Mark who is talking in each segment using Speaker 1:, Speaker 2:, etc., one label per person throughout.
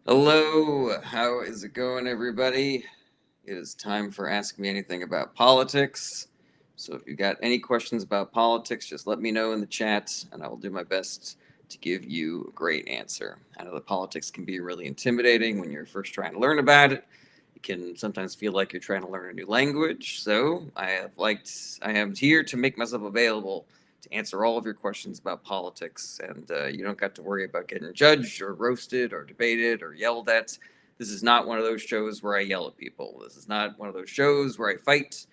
Speaker 1: Hello, how is it going, everybody? It is time for Ask Me Anything About Politics. So, if you got any questions about politics, just let me know in the chat, and I will do my best to give you a great answer. I know that politics can be really intimidating when you're first trying to learn about it. It can sometimes feel like you're trying to learn a new language. So, I am here to make myself available to answer all of your questions about politics, and you don't got to worry about getting judged or roasted or debated or yelled at. This is not one of those shows where I yell at people. This is not one of those shows where I fight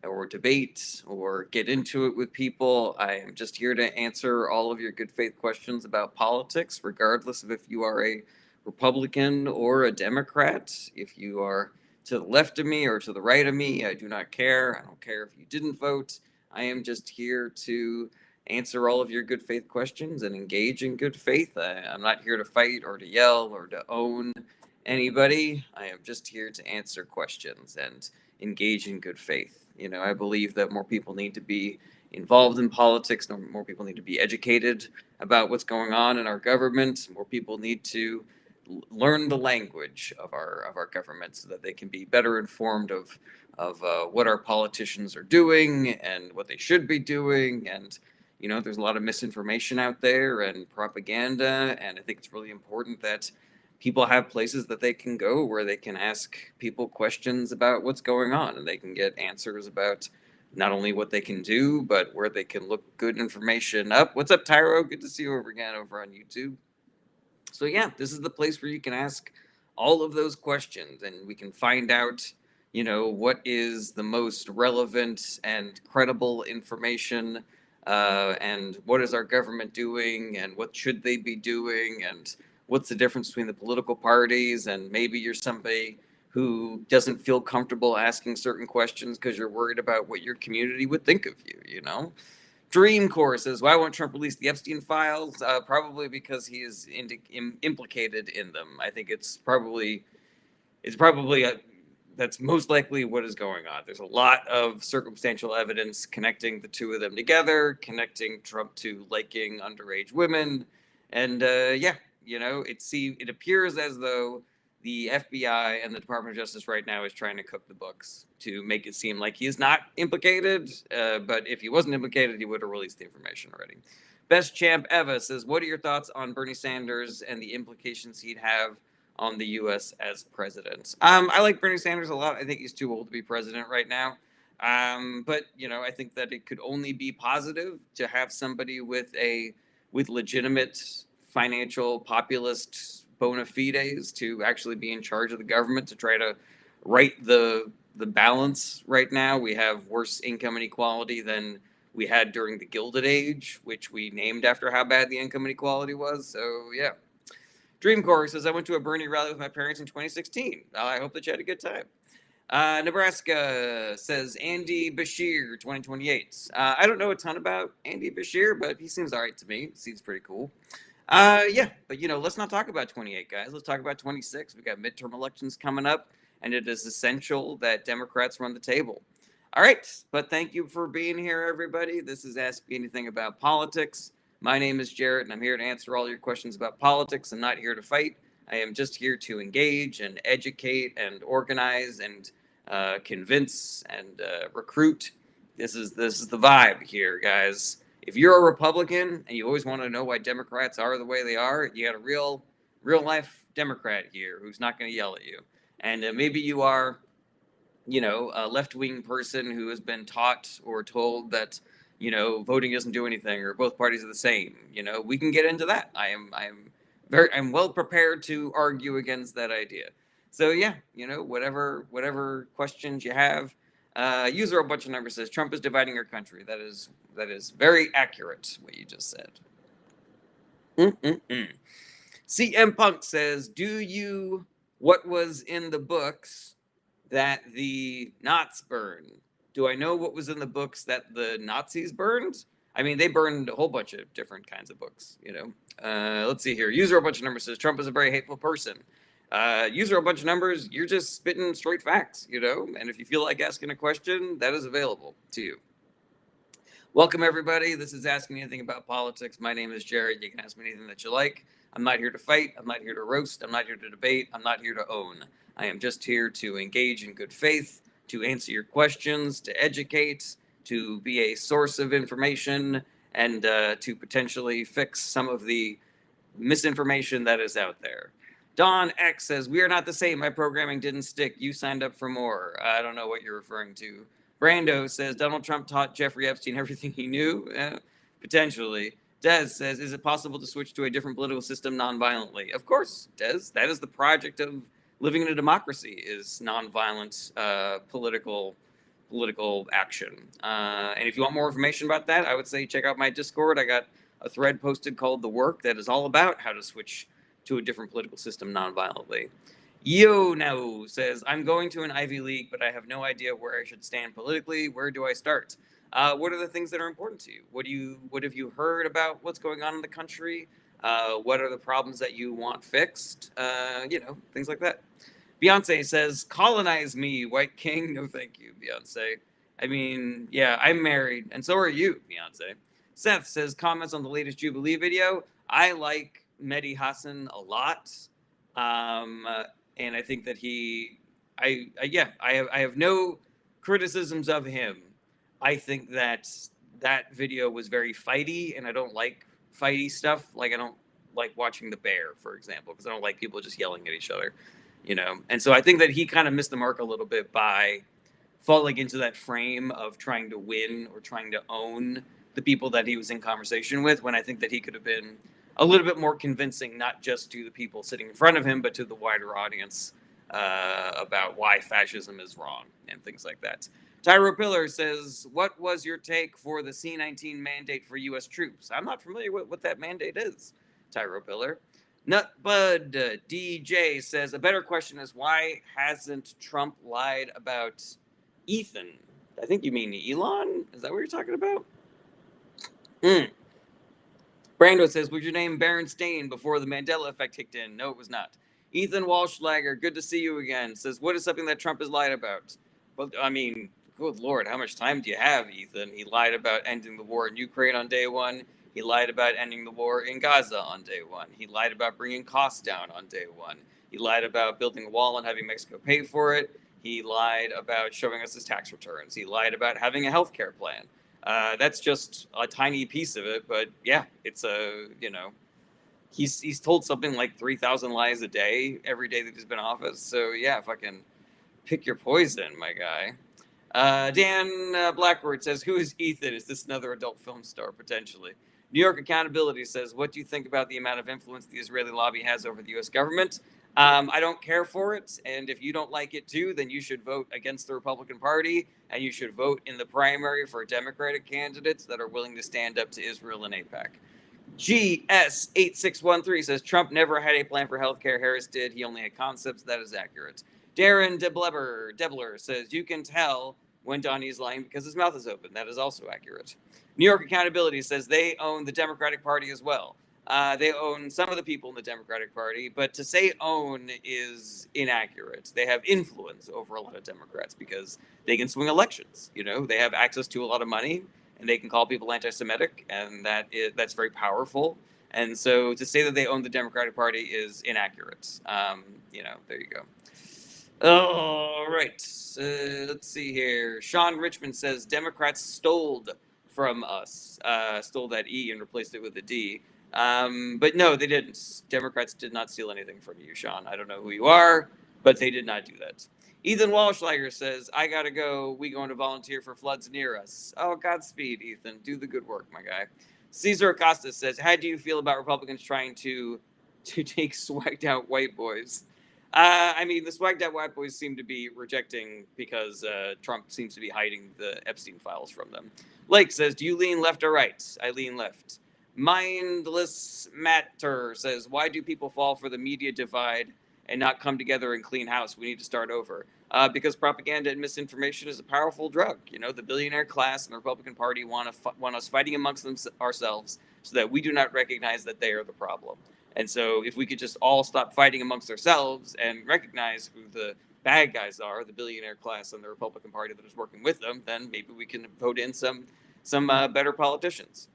Speaker 1: or debate or get into it with people. I am just here to answer all of your good faith questions about politics, regardless of if you are a Republican or a Democrat. If you are to the left of me or to the right of me, I do not care. I don't care if you didn't vote. I am just here to answer all of your good faith questions and engage in good faith. I'm not here to fight or to yell or to own anybody. I am just here to answer questions and engage in good faith. I believe that more people need to be involved in politics. More people need to be educated about what's going on in our government. More people need to learn the language of our government so that they can be better informed of what our politicians are doing and what they should be doing. And there's a lot of misinformation out there and propaganda, and I think it's really important that people have places that they can go where they can ask people questions about what's going on, and they can get answers about not only what they can do, but where they can look good information up. What's up, Tyro? Good to see you over again over on YouTube. So yeah, this is the place where you can ask all of those questions, and we can find out, what is the most relevant and credible information, and what is our government doing, and what should they be doing, and what's the difference between the political parties, and maybe you're somebody who doesn't feel comfortable asking certain questions because you're worried about what your community would think of you. Dream Core says, "Why won't Trump release the Epstein files? Probably because he is implicated in them. I think it's probably that's most likely what is going on. There's a lot of circumstantial evidence connecting the two of them together, connecting Trump to liking underage women, and yeah, it appears as though the FBI and the Department of Justice right now is trying to cook the books to make it seem like he is not implicated. But if he wasn't implicated, he would have released the information already." Best Champ Eva says, "What are your thoughts on Bernie Sanders and the implications he'd have on the U.S. as president?" I like Bernie Sanders a lot. I think he's too old to be president right now. But I think that it could only be positive to have somebody with legitimate financial populist bona fides to actually be in charge of the government to try to right the balance. Right now, we have worse income inequality than we had during the Gilded Age, which we named after how bad the income inequality was. So yeah. Dreamcore says, "I went to a Bernie rally with my parents in 2016. I hope that you had a good time." Nebraska says, "Andy Bashir, 2028. I don't know a ton about Andy Bashir, but he seems all right to me. Seems pretty cool. Yeah, but let's not talk about 28, guys. Let's talk about 26. We got midterm elections coming up, and it is essential that Democrats run the table. All right, but thank you for being here, everybody. This is Ask Me Anything About Politics. My name is Jarrett, and I'm here to answer all your questions about politics. I'm not here to fight. I am just here to engage and educate and organize and convince and recruit. This is the vibe here, guys. If you're a Republican and you always want to know why Democrats are the way they are, you got a real life Democrat here who's not going to yell at you. And maybe you are, a left wing person who has been taught or told that, voting doesn't do anything or both parties are the same. We can get into that. I'm well prepared to argue against that idea. So yeah, whatever questions you have. User a bunch of numbers says Trump is dividing our country. That is very accurate what you just said. Mm-mm-mm. CM Punk says, "Do you what was in the books that the Nazis burned? Do I know what was in the books that the Nazis burned? I mean, they burned a whole bunch of different kinds of books. Let's see here. User a bunch of numbers says Trump is a very hateful person. User a bunch of numbers. You're just spitting straight facts. And if you feel like asking a question, that is available to you. Welcome, everybody. This is Ask Me Anything About Politics. My name is Jared. You can ask me anything that you like. I'm not here to fight. I'm not here to roast. I'm not here to debate. I'm not here to own. I am just here to engage in good faith, to answer your questions, to educate, to be a source of information, and to potentially fix some of the misinformation that is out there. Don X says, "We are not the same. My programming didn't stick. You signed up for more." I don't know what you're referring to. Brando says, "Donald Trump taught Jeffrey Epstein everything he knew." Potentially. Des says, "Is it possible to switch to a different political system nonviolently?" Of course, Des. That is the project of living in a democracy, is nonviolent political action. And if you want more information about that, I would say check out my Discord. I got a thread posted called The Work that is all about how to switch to a different political system nonviolently. Yo now says, "I'm going to an Ivy League, but I have no idea where I should stand politically. Where do I start?" What are the things that are important to you? What have you heard about what's going on in the country? What are the problems that you want fixed? Things like that. Beyonce says, "Colonize me, white king." No, thank you, Beyonce. I mean, yeah, I'm married, and so are you, Beyonce. Seth says, "Comments on the latest Jubilee video. I like Mehdi Hassan a lot. And I think that I have no criticisms of him. I think that that video was very fighty, and I don't like fighty stuff. Like, I don't like watching The Bear, for example, because I don't like people just yelling at each other, And so I think that he kind of missed the mark a little bit by falling into that frame of trying to win or trying to own the people that he was in conversation with, when I think that he could have been a little bit more convincing, not just to the people sitting in front of him, but to the wider audience, about why fascism is wrong and things like that. Tyro Pillar says, "What was your take for the C-19 mandate for U.S. troops?" I'm not familiar with what that mandate is, Tyro Pillar. Nutbud DJ says, "A better question is, why hasn't Trump lied about Ethan?" I think you mean Elon? Is that what you're talking about? Brando says, "Was your name Berenstain before the Mandela effect kicked in?" No, it was not. Ethan Walschlager, good to see you again, says, "What is something that Trump has lied about?" Well, I mean, good Lord, how much time do you have, Ethan? He lied about ending the war in Ukraine on day one. He lied about ending the war in Gaza on day one. He lied about bringing costs down on day one. He lied about building a wall and having Mexico pay for it. He lied about showing us his tax returns. He lied about having a health care plan. That's just a tiny piece of it, but yeah, it's he's told something like 3,000 lies a day every day that he's been in office. So yeah, fucking pick your poison, my guy. Dan Blackwood says, "Who is Ethan? Is this another adult film star potentially?" New York Accountability says, "What do you think about the amount of influence the Israeli lobby has over the U.S. government?" I don't care for it, and if you don't like it too, then you should vote against the Republican Party, and you should vote in the primary for Democratic candidates that are willing to stand up to Israel and AIPAC. GS8613 says, "Trump never had a plan for healthcare. Harris did. He only had concepts." That is accurate. Darren Debler says, "You can tell when Donnie's lying because his mouth is open." That is also accurate. New York Accountability says they own the Democratic Party as well. They own some of the people in the Democratic Party, but to say own is inaccurate. They have influence over a lot of Democrats because they can swing elections. They have access to a lot of money, and they can call people anti-Semitic, and that's very powerful. And so to say that they own the Democratic Party is inaccurate. There you go. All right. Let's see here. Sean Richmond says Democrats stole from us. Stole that E and replaced it with a D. But no, they didn't. Democrats did not steal anything from you, Sean. I don't know who you are, but they did not do that. Ethan Walschlager says, "I gotta go. We going to volunteer for floods near us." Oh, Godspeed, Ethan. Do the good work, my guy. Cesar Acosta says, "How do you feel about Republicans trying to take swagged out white boys?" I mean, the swagged out white boys seem to be rejecting because Trump seems to be hiding the Epstein files from them. Lake says, "Do you lean left or right?" I lean left. Mindless Matter says, "Why do people fall for the media divide and not come together and clean house? We need to start over." Because propaganda and misinformation is a powerful drug. The billionaire class and the Republican Party want us fighting amongst ourselves so that we do not recognize that they are the problem. And so if we could just all stop fighting amongst ourselves and recognize who the bad guys are, the billionaire class and the Republican Party that is working with them, then maybe we can vote in some better politicians.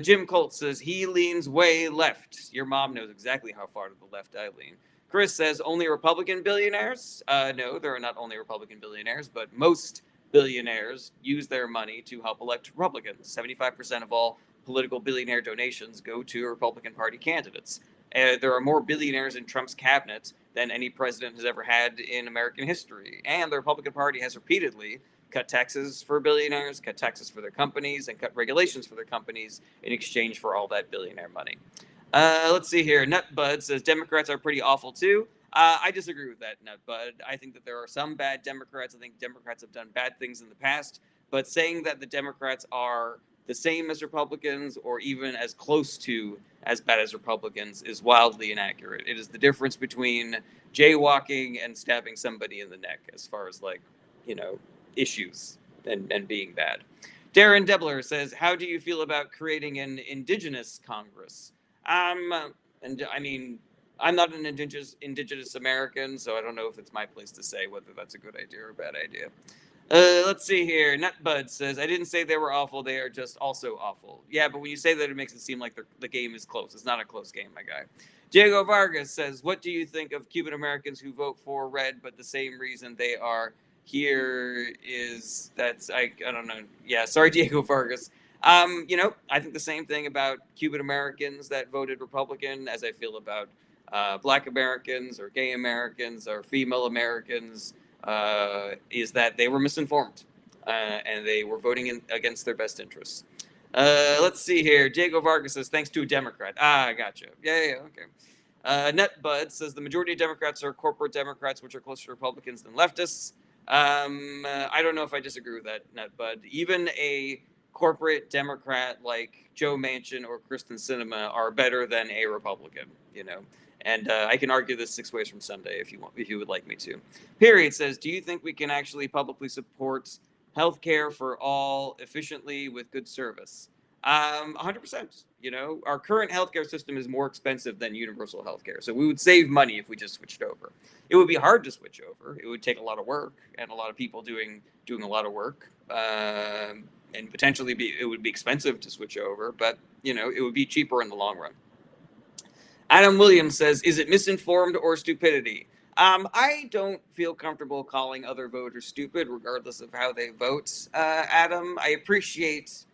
Speaker 1: Jim Colt says he leans way left. Your mom knows exactly how far to the left I lean. Chris says only Republican billionaires. No, there are not only Republican billionaires, but most billionaires use their money to help elect Republicans. 75% of all political billionaire donations go to Republican Party candidates. There are more billionaires in Trump's cabinet than any president has ever had in American history. And the Republican Party has repeatedly cut taxes for billionaires, cut taxes for their companies, and cut regulations for their companies in exchange for all that billionaire money. Let's see here. Nutbud says Democrats are pretty awful too. I disagree with that, Nutbud. I think that there are some bad Democrats. I think Democrats have done bad things in the past. But saying that the Democrats are the same as Republicans or even as close to as bad as Republicans is wildly inaccurate. It is the difference between jaywalking and stabbing somebody in the neck as far as, like, you know, issues and being bad. Darren Debler says, how do you feel about creating an indigenous Congress? And I mean, I'm not an indigenous American, so I don't know if it's my place to say whether that's a good idea or a bad idea. Let's see here. Nutbud says, I didn't say they were awful. They are just also awful. Yeah, but when you say that, it makes it seem like the game is close. It's not a close game, my guy. Diego Vargas says, what do you think of Cuban Americans who vote for red, but the same reason they are here is that's, I don't know. Yeah, sorry, Diego Vargas. I think the same thing about Cuban Americans that voted Republican as I feel about Black Americans or gay Americans or female Americans. Is that they were misinformed and they were voting against their best interests. Let's see here. Diego Vargas says, thanks to a Democrat. I gotcha. Yeah, okay. Netbud says the majority of Democrats are corporate Democrats, which are closer to Republicans than leftists. I don't know if I disagree with that, Netbud. Even a corporate Democrat like Joe Manchin or Kristen Sinema are better than a Republican, And I can argue this 6 ways from Sunday if you would like me to. Period says, do you think we can actually publicly support healthcare for all efficiently with good service? 100%. Our current healthcare system is more expensive than universal healthcare, so we would save money if we just switched over. It would be hard to switch over. It would take a lot of work and a lot of people doing a lot of work, and potentially it would be expensive to switch over, but it would be cheaper in the long run. Adam Williams says, is it misinformed or stupidity? I don't feel comfortable calling other voters stupid, regardless of how they vote, Adam. I appreciate,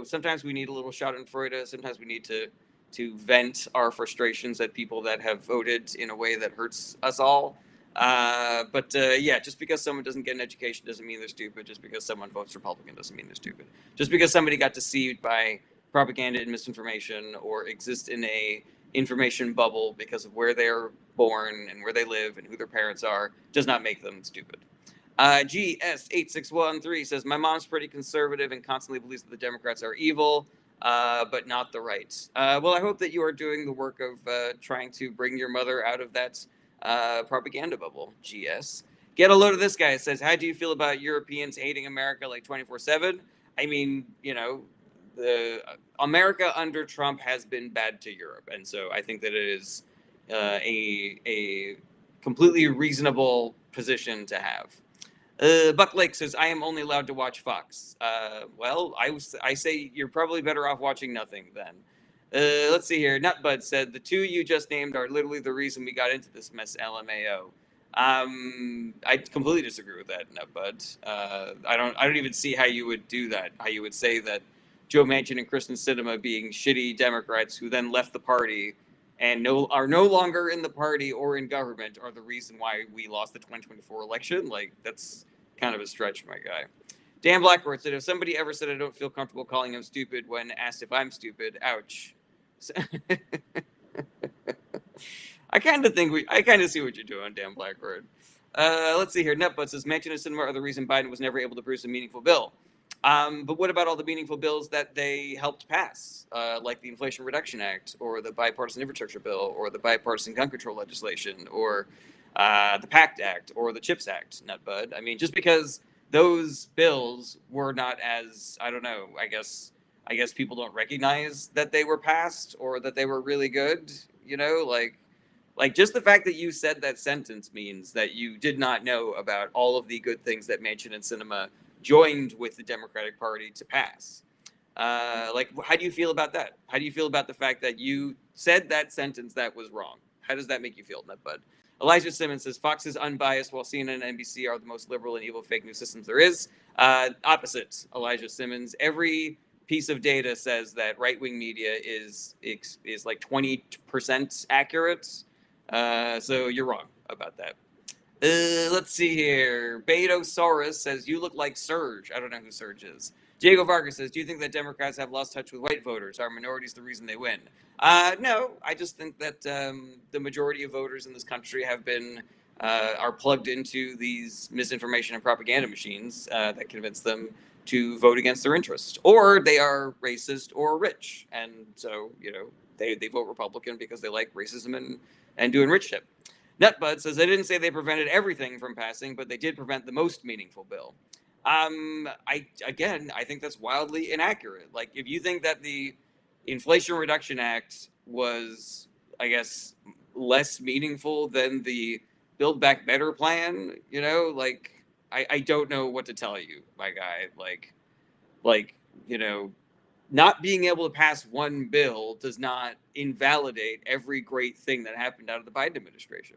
Speaker 1: sometimes we need a little schadenfreude. Sometimes we need to vent our frustrations at people that have voted in a way that hurts us all. But just because someone doesn't get an education doesn't mean they're stupid. Just because someone votes Republican doesn't mean they're stupid. Just because somebody got deceived by propaganda and misinformation or exists in a information bubble because of where they're born and where they live and who their parents are does not make them stupid. GS8613 says, my mom's pretty conservative and constantly believes that the Democrats are evil, but not the right. Well, I hope that you are doing the work of trying to bring your mother out of that propaganda bubble, GS. Get a load of this guy. It says, how do you feel about Europeans hating America like 24/7? I mean, the America under Trump has been bad to Europe, and so I think that it is a completely reasonable position to have. Buck Lake says, I am only allowed to watch Fox. Well, I say you're probably better off watching nothing then. Let's see here. Nutbud said, the two you just named are literally the reason we got into this mess, LMAO. I completely disagree with that, Nutbud. I don't even see how you would do that. How you would say that Joe Manchin and Kristen Sinema being shitty Democrats who then left the party and are no longer in the party or in government are the reason why we lost the 2024 election. Like, that's kind of a stretch, my guy. Dan Blackworth said, if somebody ever said I don't feel comfortable calling him stupid when asked if I'm stupid, ouch. I kind of see what you're doing, Dan Blackworth. Let's see here. Nutbutt says, Manchin and Sinema are the reason Biden was never able to produce a meaningful bill. But what about all the meaningful bills that they helped pass, like the Inflation Reduction Act, or the Bipartisan Infrastructure Bill, or the Bipartisan Gun Control legislation, or the PACT Act, or the CHIPS Act, Nutbud? I mean, just because those bills were not as, I don't know, I guess people don't recognize that they were passed or that they were really good, like just the fact that you said that sentence means that you did not know about all of the good things that Manchin and Sinema joined with the Democratic Party to pass. Like, how do you feel about that? How do you feel about the fact that you said that sentence that was wrong? How does that make you feel, Nutbud? Elijah Simmons says Fox is unbiased, while CNN and NBC are the most liberal and evil fake news systems there is. Opposite, Elijah Simmons. Every piece of data says that right-wing media is like 20% accurate. So you're wrong about that. Let's see here. Betosaurus says, you look like Surge. I don't know who Surge is. Diego Vargas says, do you think that Democrats have lost touch with white voters? Are minorities the reason they win? No, I just think that the majority of voters in this country have been, are plugged into these misinformation and propaganda machines that convince them to vote against their interests. Or they are racist or rich. And so, they vote Republican because they like racism and doing rich shit. Nutbud says, I didn't say they prevented everything from passing, but they did prevent the most meaningful bill. I think that's wildly inaccurate. Like, if you think that the Inflation Reduction Act was, I guess, less meaningful than the Build Back Better plan, I don't know what to tell you, my guy. Like, not being able to pass one bill does not invalidate every great thing that happened out of the Biden administration.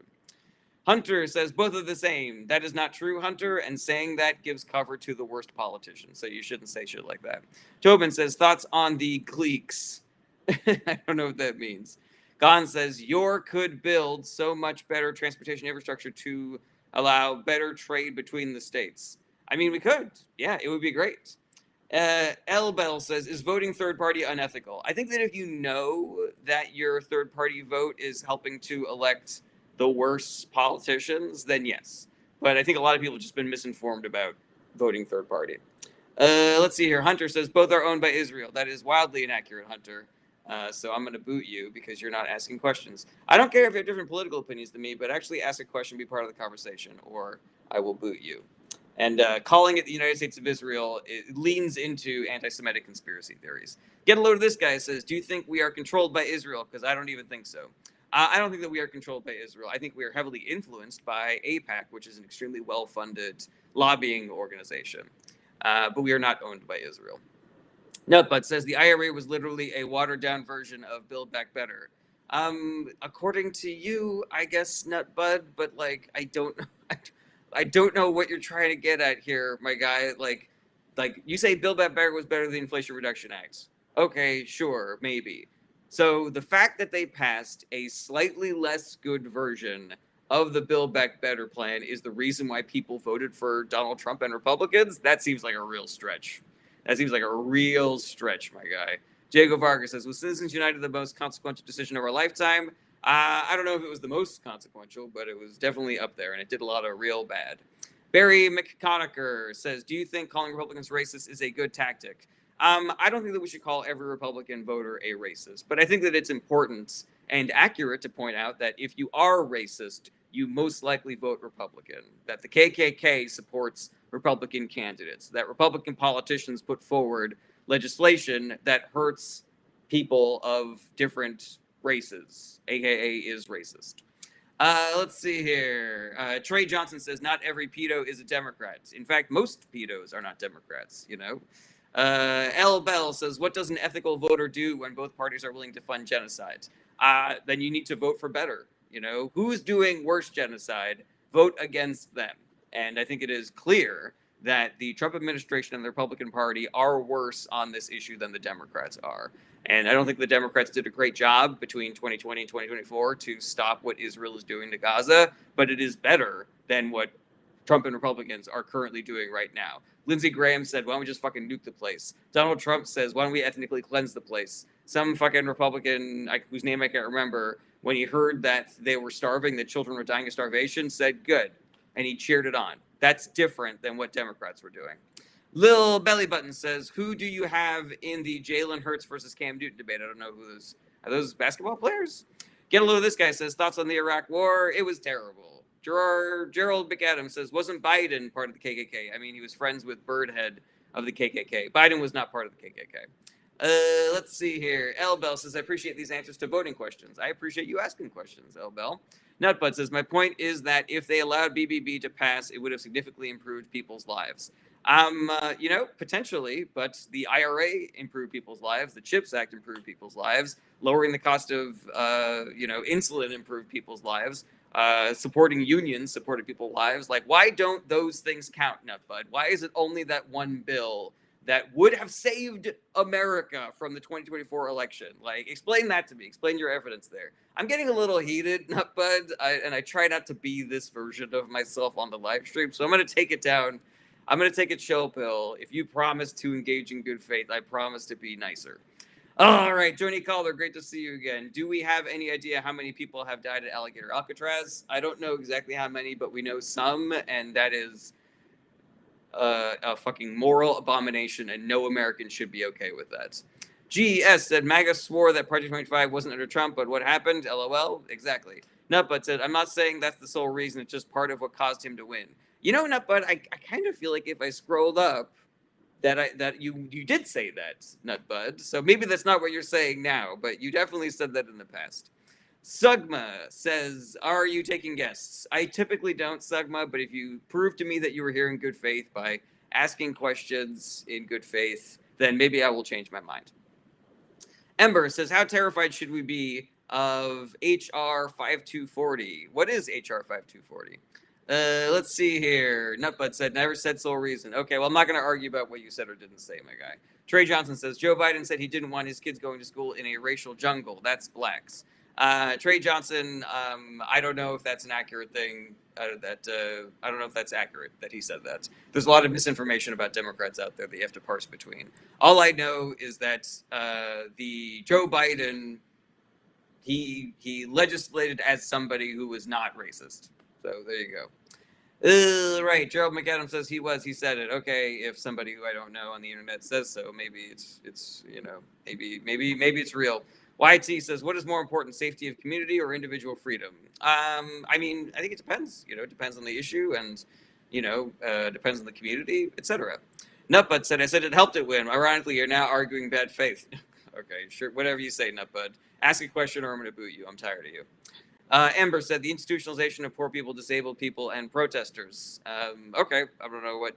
Speaker 1: Hunter says both are the same. That is not true, Hunter, and saying that gives cover to the worst politicians, so you shouldn't say shit like that. Tobin says, thoughts on the gleeks? I don't know what that means. Gon says, your could build so much better transportation infrastructure to allow better trade between the states. I mean, we could. Yeah, it would be great. L Bell says, is voting third party unethical? I think that if you know that your third party vote is helping to elect the worst politicians, then yes. But I think a lot of people have just been misinformed about voting third party. Let's see here. Hunter says both are owned by Israel. That is wildly inaccurate, Hunter. So I'm going to boot you because you're not asking questions. I don't care if you have different political opinions than me, but actually ask a question, be part of the conversation, or I will boot you. And calling it the United States of Israel, it leans into anti-Semitic conspiracy theories. Get a load of this guy. Says, do you think we are controlled by Israel? Because I don't even think so. I don't think that we are controlled by Israel. I think we are heavily influenced by AIPAC, which is an extremely well-funded lobbying organization. But we are not owned by Israel. Nutbutt says the IRA was literally a watered-down version of Build Back Better. According to you, I guess, Nutbud, but I don't know. I don't know what you're trying to get at here, my guy. Like you say Build Back Better was better than the Inflation Reduction Act. Okay, sure, maybe. So the fact that they passed a slightly less good version of the Build Back Better plan is the reason why people voted for Donald Trump and Republicans? That seems like a real stretch. That seems like a real stretch, my guy. Diego Vargas says, was Citizens United the most consequential decision of our lifetime? I don't know if it was the most consequential, but it was definitely up there, and it did a lot of real bad. Barry McConaughey says, do you think calling Republicans racist is a good tactic? I don't think that we should call every Republican voter a racist, but I think that it's important and accurate to point out that if you are racist, you most likely vote Republican, that the KKK supports Republican candidates, that Republican politicians put forward legislation that hurts people of different races, aka is racist. Let's see here. Trey Johnson says not every pedo is a Democrat. In fact, most pedos are not Democrats, L. Bell says, what does an ethical voter do when both parties are willing to fund genocide? Then you need to vote for better. Who's doing worse genocide? Vote against them. And I think it is clear that the Trump administration and the Republican Party are worse on this issue than the Democrats are. And I don't think the Democrats did a great job between 2020 and 2024 to stop what Israel is doing to Gaza, but it is better than what Trump and Republicans are currently doing right now. Lindsey Graham said, why don't we just fucking nuke the place? Donald Trump says, why don't we ethnically cleanse the place? Some fucking Republican, whose name I can't remember, when he heard that they were starving, that children were dying of starvation, said, good. And he cheered it on. That's different than what Democrats were doing. Lil Belly Button says, who do you have in the Jalen Hurts versus Cam Newton debate? I don't know who those are. Those basketball players? Get a load of this guy. Says, thoughts on the Iraq war? It was terrible. Gerald McAdams says, wasn't Biden part of the KKK? I mean, he was friends with Birdhead of the KKK. Biden was not part of the KKK. Let's see here. L. Bell says, I appreciate these answers to voting questions. I appreciate you asking questions, L. Bell. Nutbutt says, my point is that if they allowed BBB to pass, it would have significantly improved people's lives. Potentially, but the IRA improved people's lives, the CHIPS Act improved people's lives, lowering the cost of, insulin improved people's lives, supporting unions supported people's lives. Like, why don't those things count, Nutbud? Why is it only that one bill that would have saved America from the 2024 election? Like, explain that to me. Explain your evidence there. I'm getting a little heated, Nutbud, and I try not to be this version of myself on the live stream, so I'm going to take it down. I'm going to take a chill pill. If you promise to engage in good faith, I promise to be nicer. All right, Joni Calder, great to see you again. Do we have any idea how many people have died at Alligator Alcatraz? I don't know exactly how many, but we know some, and that is a fucking moral abomination, and no American should be okay with that. GS said MAGA swore that Project 25 wasn't under Trump, but what happened? LOL. Exactly. Nutbutt said, I'm not saying that's the sole reason, it's just part of what caused him to win. You know, Nutbutt, I kind of feel like if I scrolled up, that you did say that, Nutbud. So maybe that's not what you're saying now, but you definitely said that in the past. Sugma says, are you taking guests? I typically don't, Sugma, but if you prove to me that you were here in good faith by asking questions in good faith, then maybe I will change my mind. Ember says, how terrified should we be of HR 5240? What is HR 5240? Let's see here. Nutbutt said, never said sole reason. Okay, well, I'm not going to argue about what you said or didn't say, my guy. Trey Johnson says, Joe Biden said he didn't want his kids going to school in a racial jungle. That's blacks. Trey Johnson, I don't know if that's an accurate thing. I don't know if that's accurate that he said that. There's a lot of misinformation about Democrats out there that you have to parse between. All I know is that the Joe Biden, he legislated as somebody who was not racist. So there you go. Right, Gerald McAdams says he said it. Okay, if somebody who I don't know on the internet says so, maybe it's maybe it's real. YT says, what is more important, safety of community or individual freedom? I mean, I think it depends. It depends on the issue and, depends on the community, etc. Nutbutt said, I said it helped it win. Ironically, you're now arguing bad faith. Okay, sure, whatever you say, Nutbutt. Ask a question or I'm going to boot you. I'm tired of you. Amber said the institutionalization of poor people, disabled people, and protesters. Okay, I don't know what.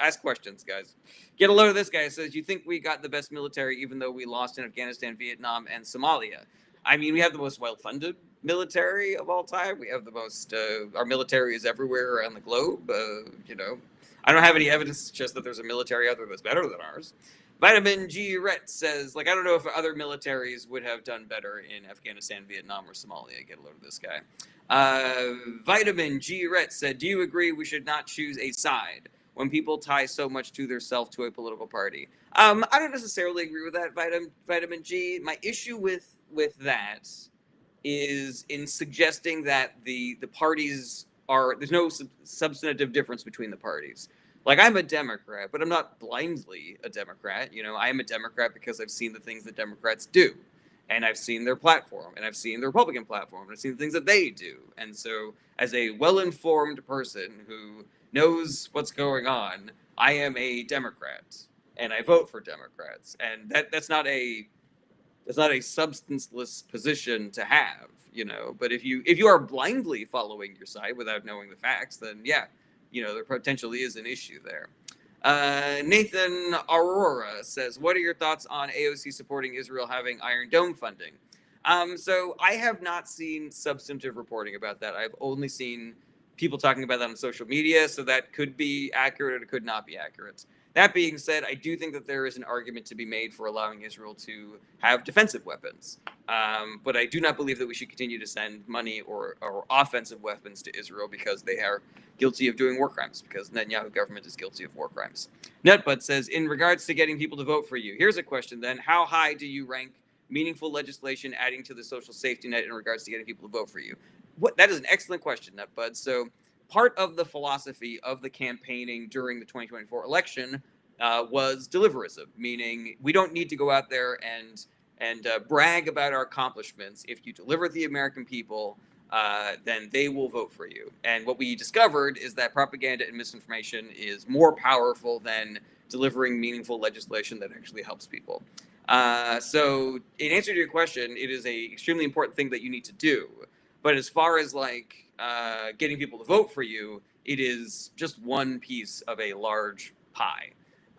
Speaker 1: Ask questions, guys. Get a load of this guy. Says, you think we got the best military even though we lost in Afghanistan, Vietnam, and Somalia? I mean, we have the most well-funded military of all time. We have the most. Our military is everywhere around the globe. I don't have any evidence to suggest that there's a military out there that's better than ours. Vitamin G Ret says, I don't know if other militaries would have done better in Afghanistan, Vietnam, or Somalia. Get a load of this guy. Vitamin G Ret said, do you agree we should not choose a side when people tie so much to their self to a political party? I don't necessarily agree with that, Vitamin G. My issue with that is in suggesting that the parties there's no substantive difference between the parties. Like, I'm a Democrat, but I'm not blindly a Democrat. I am a Democrat because I've seen the things that Democrats do. And I've seen their platform, and I've seen the Republican platform, and I've seen the things that they do. And so, as a well-informed person who knows what's going on, I am a Democrat, and I vote for Democrats. And that's not a substanceless position to have, But if you are blindly following your side without knowing the facts, then yeah, there potentially is an issue there. Nathan Aurora says, what are your thoughts on AOC supporting Israel having Iron Dome funding? So I have not seen substantive reporting about that. I've only seen people talking about that on social media, so that could be accurate or it could not be accurate. That being said, I do think that there is an argument to be made for allowing Israel to have defensive weapons. But I do not believe that we should continue to send money or offensive weapons to Israel because they are guilty of doing war crimes, because Netanyahu government is guilty of war crimes. Nutbutt says, in regards to getting people to vote for you, here's a question then. How high do you rank meaningful legislation adding to the social safety net in regards to getting people to vote for you? That is an excellent question, Nutbutt. So part of the philosophy of the campaigning during the 2024 election was deliverism, meaning we don't need to go out there and brag about our accomplishments. If you deliver the American people, then they will vote for you. And what we discovered is that propaganda and misinformation is more powerful than delivering meaningful legislation that actually helps people. So in answer to your question, it is a extremely important thing that you need to do. But as far as getting people to vote for you, it is just one piece of a large pie.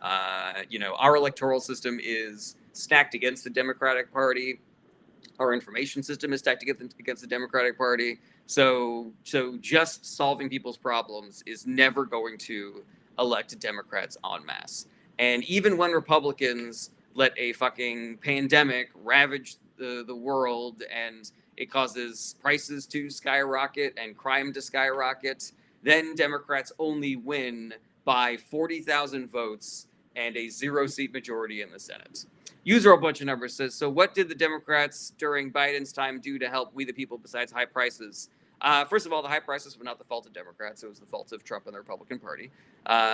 Speaker 1: Our electoral system is stacked against the Democratic Party. Our information system is stacked against the Democratic Party. So just solving people's problems is never going to elect Democrats en masse. And even when Republicans let a fucking pandemic ravage the world and it causes prices to skyrocket and crime to skyrocket, then Democrats only win by 40,000 votes and a 0-seat majority in the Senate. User a bunch of numbers says, so what did the Democrats during Biden's time do to help we the people besides high prices? First of all, the high prices were not the fault of Democrats. It was the fault of Trump and the Republican Party.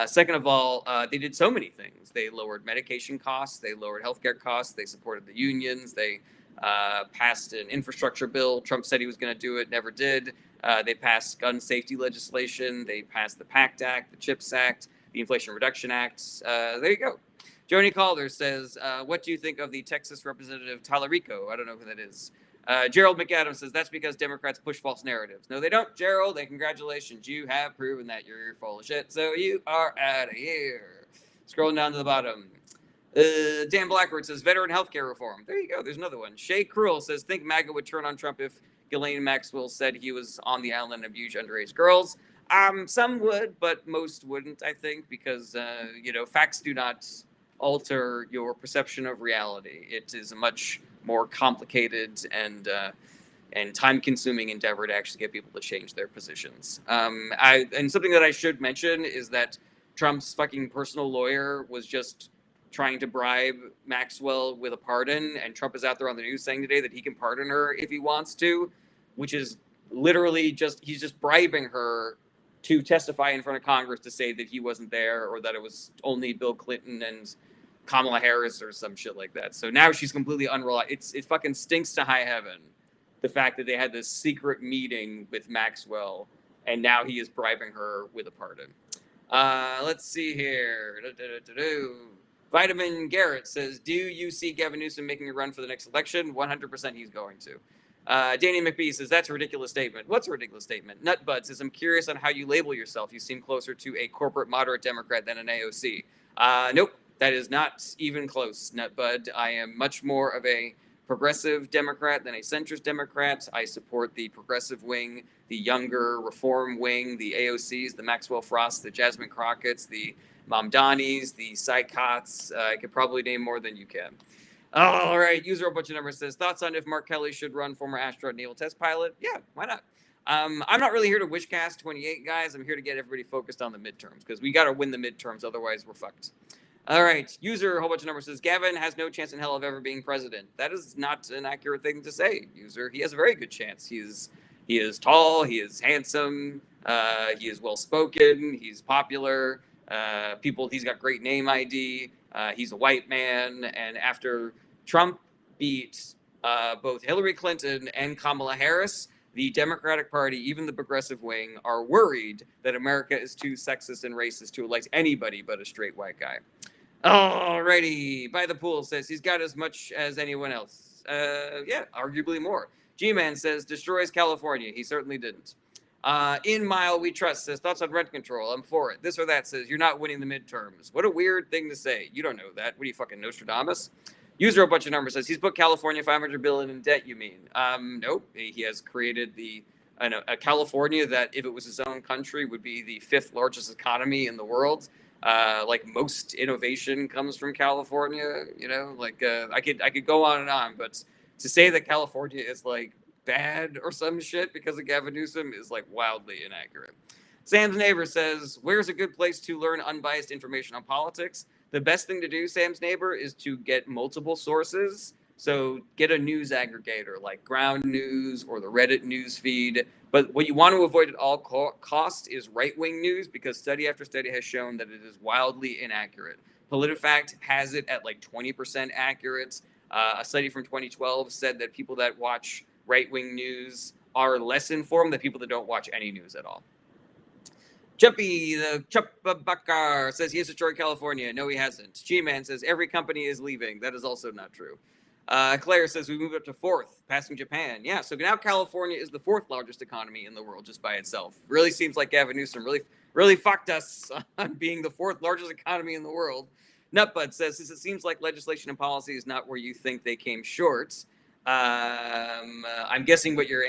Speaker 1: Second of all, they did so many things. They lowered medication costs. They lowered healthcare costs. They supported the unions. They passed an infrastructure bill. Trump said he was going to do it, never did. They passed gun safety legislation. They passed the PACT Act, the CHIPS Act, the Inflation Reduction Act. There you go. Joni Calder says, what do you think of the Texas Representative Talarico? I don't know who that is. Gerald McAdams says, that's because Democrats push false narratives. No, they don't, Gerald, and congratulations. You have proven that you're full of shit, so you are out of here. Scrolling down to the bottom. Dan Blackwood says, veteran healthcare reform. There you go, there's another one. Shay Cruel says, think MAGA would turn on Trump if Ghislaine Maxwell said he was on the island and abused underage girls. Some would, but most wouldn't, I think, because, facts do not alter your perception of reality. It is a much more complicated and time-consuming endeavor to actually get people to change their positions. And something that I should mention is that Trump's fucking personal lawyer was just trying to bribe Maxwell with a pardon, and Trump is out there on the news saying today that he can pardon her if he wants to, which is literally he's just bribing her to testify in front of Congress to say that he wasn't there or that it was only Bill Clinton and Kamala Harris or some shit like that. So now she's completely unreliable. It fucking stinks to high heaven, the fact that they had this secret meeting with Maxwell and now he is bribing her with a pardon. Let's see here. Vitamin Garrett says, do you see Gavin Newsom making a run for the next election? 100% he's going to. Danny McBee says, that's a ridiculous statement. What's a ridiculous statement? Nutbud says, I'm curious on how you label yourself. You seem closer to a corporate moderate Democrat than an AOC. Nope, that is not even close, Nutbud. I am much more of a progressive Democrat than a centrist Democrat. I support the progressive wing, the younger reform wing, the AOCs, the Maxwell Frosts, the Jasmine Crockett's, the Mamdanis, the Psychots. I could probably name more than you can. All right, user a bunch of numbers says, thoughts on if Mark Kelly should run former astronaut naval test pilot? Yeah, why not? I'm not really here to wishcast 28, guys. I'm here to get everybody focused on the midterms because we got to win the midterms. Otherwise, we're fucked. All right, user a whole bunch of numbers says, Gavin has no chance in hell of ever being president. That is not an accurate thing to say, user. He has a very good chance. He is tall. He is handsome. He is well-spoken. He's popular. He's got great name ID. He's a white man. And after Trump beat both Hillary Clinton and Kamala Harris, the Democratic Party, even the progressive wing, are worried that America is too sexist and racist to elect anybody but a straight white guy. Alrighty. By the Pool says he's got as much as anyone else. Yeah, arguably more. G-Man says destroys California. He certainly didn't. In Mile We Trust says thoughts on rent control. I'm for it. This or that says you're not winning the midterms. What a weird thing to say. You don't know that. What are you, fucking Nostradamus? User a bunch of numbers says he's put California $500 billion in debt. You mean? Nope. He has created a California that, if it was his own country, would be the 5th largest economy in the world. Like most innovation comes from California. I could go on, but to say that California is like bad or some shit because of Gavin Newsom is like wildly inaccurate. Sam's Neighbor says, where's a good place to learn unbiased information on politics? The best thing to do, Sam's Neighbor, is to get multiple sources. So get a news aggregator like Ground News or the Reddit news feed. But what you want to avoid at all costs is right-wing news, because study after study has shown that it is wildly inaccurate. PolitiFact has it at like 20% accurate. A study from 2012 said that people that watch right-wing news are less informed than people that don't watch any news at all. Jumpy, the Chuppabakar says he has destroyed California. No, he hasn't. G-Man says every company is leaving. That is also not true. Claire says we moved up to 4th, passing Japan. Yeah, so now California is the 4th largest economy in the world just by itself. Really seems like Gavin Newsom really really fucked us on being the fourth largest economy in the world. Nutbud says, since it seems like legislation and policy is not where you think they came short, I'm guessing what your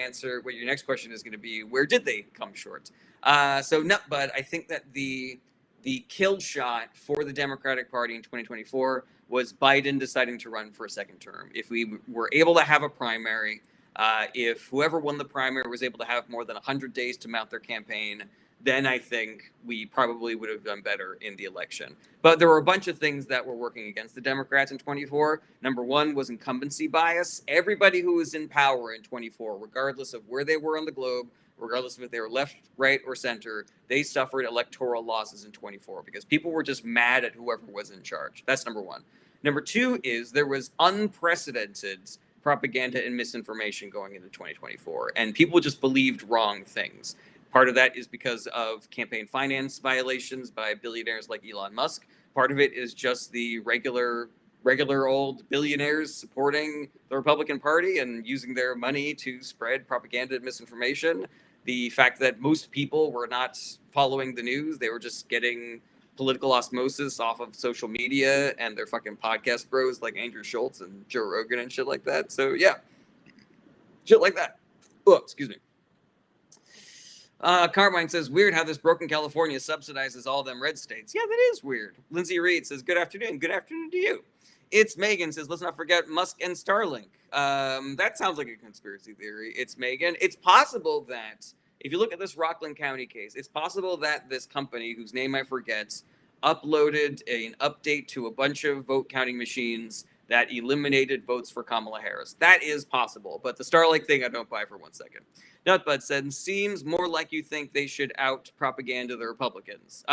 Speaker 1: next question is going to be, where did they come short? So Nutbud, I think that the kill shot for the Democratic Party in 2024 was Biden deciding to run for a second term. If we were able to have a primary, if whoever won the primary was able to have more than 100 days to mount their campaign, then I think we probably would have done better in the election. But there were a bunch of things that were working against the Democrats in 24. Number one was incumbency bias. Everybody who was in power in 24, regardless of where they were on the globe, regardless of if they were left, right, or center, they suffered electoral losses in 24 because people were just mad at whoever was in charge. That's number one. Number two is there was unprecedented propaganda and misinformation going into 2024, and people just believed wrong things. Part of that is because of campaign finance violations by billionaires like Elon Musk. Part of it is just the regular old billionaires supporting the Republican Party and using their money to spread propaganda and misinformation. The fact that most people were not following the news, they were just getting political osmosis off of social media and their fucking podcast bros like Andrew Schultz and Joe Rogan and shit like that. So yeah, shit like that. Oh, excuse me. Carmine says, weird how this broken California subsidizes all them red states. Yeah, that is weird. Lindsay Reed says, good afternoon. Good afternoon to you. It's Megan says, let's not forget Musk and Starlink. That sounds like a conspiracy theory. It's Megan. It's possible that if you look at this Rockland County case, it's possible that this company, whose name I forget, uploaded an update to a bunch of vote counting machines that eliminated votes for Kamala Harris. That is possible. But the Starlink thing, I don't buy for 1 second. Nutbud said, seems more like you think they should out propaganda the Republicans.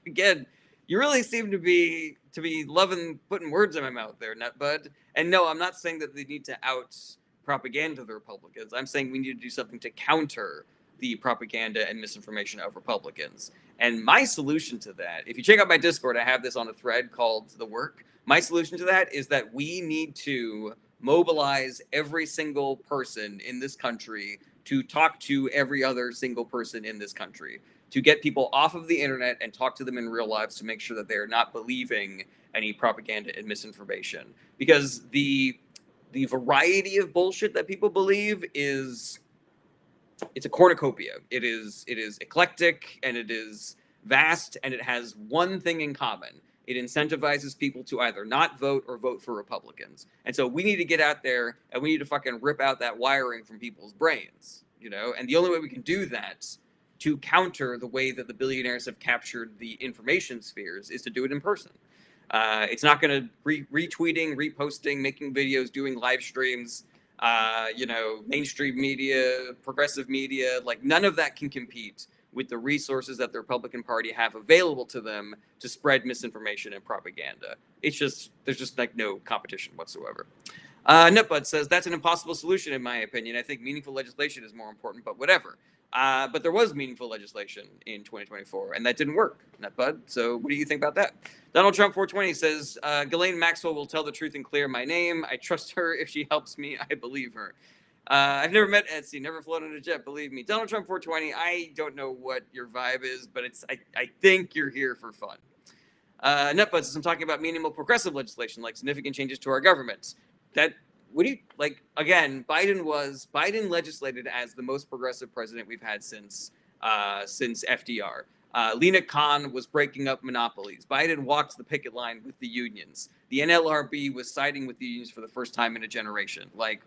Speaker 1: Again, you really seem to be loving putting words in my mouth there, Nutbud. And no, I'm not saying that they need to out propaganda the Republicans. I'm saying we need to do something to counter the propaganda and misinformation of Republicans. And my solution to that, if you check out my Discord, I have this on a thread called The Work. My solution to that is that we need to mobilize every single person in this country to talk to every other single person in this country, to get people off of the internet and talk to them in real lives to make sure that they're not believing any propaganda and misinformation. Because the variety of bullshit that people believe it's a cornucopia. It is eclectic, and it is vast, and it has one thing in common. It incentivizes people to either not vote or vote for Republicans. And so we need to get out there and we need to fucking rip out that wiring from people's brains, you know? And the only way we can do that to counter the way that the billionaires have captured the information spheres is to do it in person. It's not going to retweeting, reposting, making videos, doing live streams, mainstream media, progressive media, like none of that can compete with the resources that the Republican Party have available to them to spread misinformation and propaganda. It's just, there's just like no competition whatsoever. Nutbud says, that's an impossible solution in my opinion. I think meaningful legislation is more important, but whatever. But there was meaningful legislation in 2024, and that didn't work, Nutbud. So what do you think about that? Donald Trump 420 says, Ghislaine Maxwell will tell the truth and clear my name. I trust her. If she helps me, I believe her. I've never met Etsy, never flown on a jet, believe me. Donald Trump 420, I don't know what your vibe is, but I think you're here for fun. Nutbud says, I'm talking about meaningful progressive legislation, like significant changes to our government. Biden legislated as the most progressive president we've had since FDR. Lena Khan was breaking up monopolies. Biden walked the picket line with the unions. The NLRB was siding with the unions for the first time in a generation. Like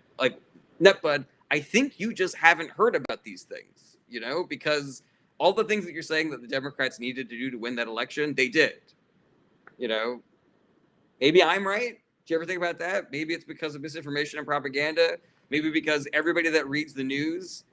Speaker 1: Nutbud, I think you just haven't heard about these things, you know, because all the things that you're saying that the Democrats needed to do to win that election, they did. You know, maybe I'm right. Do you ever think about that? Maybe it's because of misinformation and propaganda. Maybe because everybody that reads the news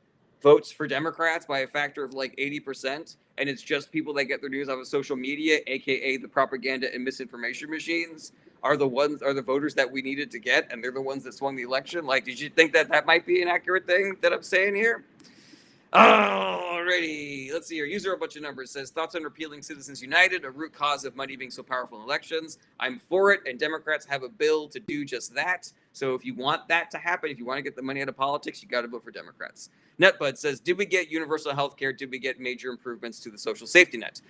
Speaker 1: votes for Democrats by a factor of like 80%, and it's just people that get their news off of social media, aka the propaganda and misinformation machines, are the voters that we needed to get, and they're the ones that swung the election. Like, did you think that might be an accurate thing that I'm saying here? Alrighty, Alrighty, let's see here. User a bunch of numbers says thoughts on repealing Citizens United, a root cause of money being so powerful in elections. I'm for it, and Democrats have a bill to do just that. So if you want that to happen, if you want to get the money out of politics, you got to vote for Democrats. Netbud says, did we get universal health care? Did we get major improvements to the social safety net?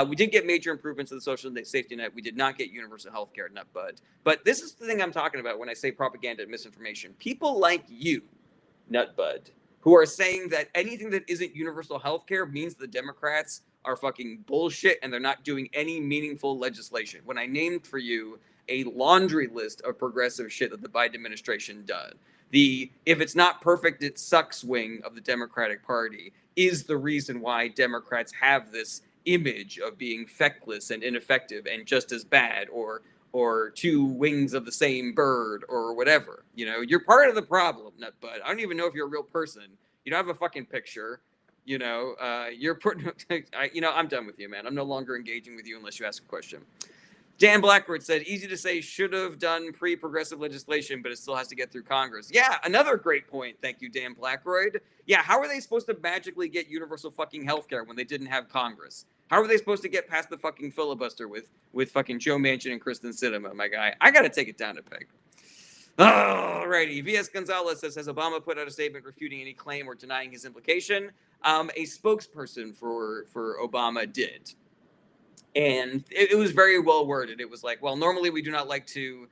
Speaker 1: We did get major improvements to the social safety net. We did not get universal health care, Netbud. But this is the thing I'm talking about when I say propaganda and misinformation. People like you, Nutbud, who are saying that anything that isn't universal health care means the Democrats are fucking bullshit and they're not doing any meaningful legislation. When I named for you a laundry list of progressive shit that the Biden administration does, the if it's not perfect, it sucks wing of the Democratic Party is the reason why Democrats have this image of being feckless and ineffective and just as bad, or two wings of the same bird or whatever. You know, you're part of the problem, Nutbud. I don't even know if you're a real person. You don't have a fucking picture. You know, you're putting. I'm done with you, man. I'm no longer engaging with you unless you ask a question. Dan Blackwood said, easy to say should have done pre-progressive legislation, but it still has to get through Congress. Yeah, another great point. Thank you, Dan Blackroyd. Yeah, how are they supposed to magically get universal fucking healthcare when they didn't have Congress? How are they supposed to get past the fucking filibuster with fucking Joe Manchin and Kristen Sinema, my guy? I gotta take it down a peg. Alrighty. V.S. Gonzalez says, has Obama put out a statement refuting any claim or denying his implication? A spokesperson for Obama did. And it was very well worded. It was like, well, normally we do not like to,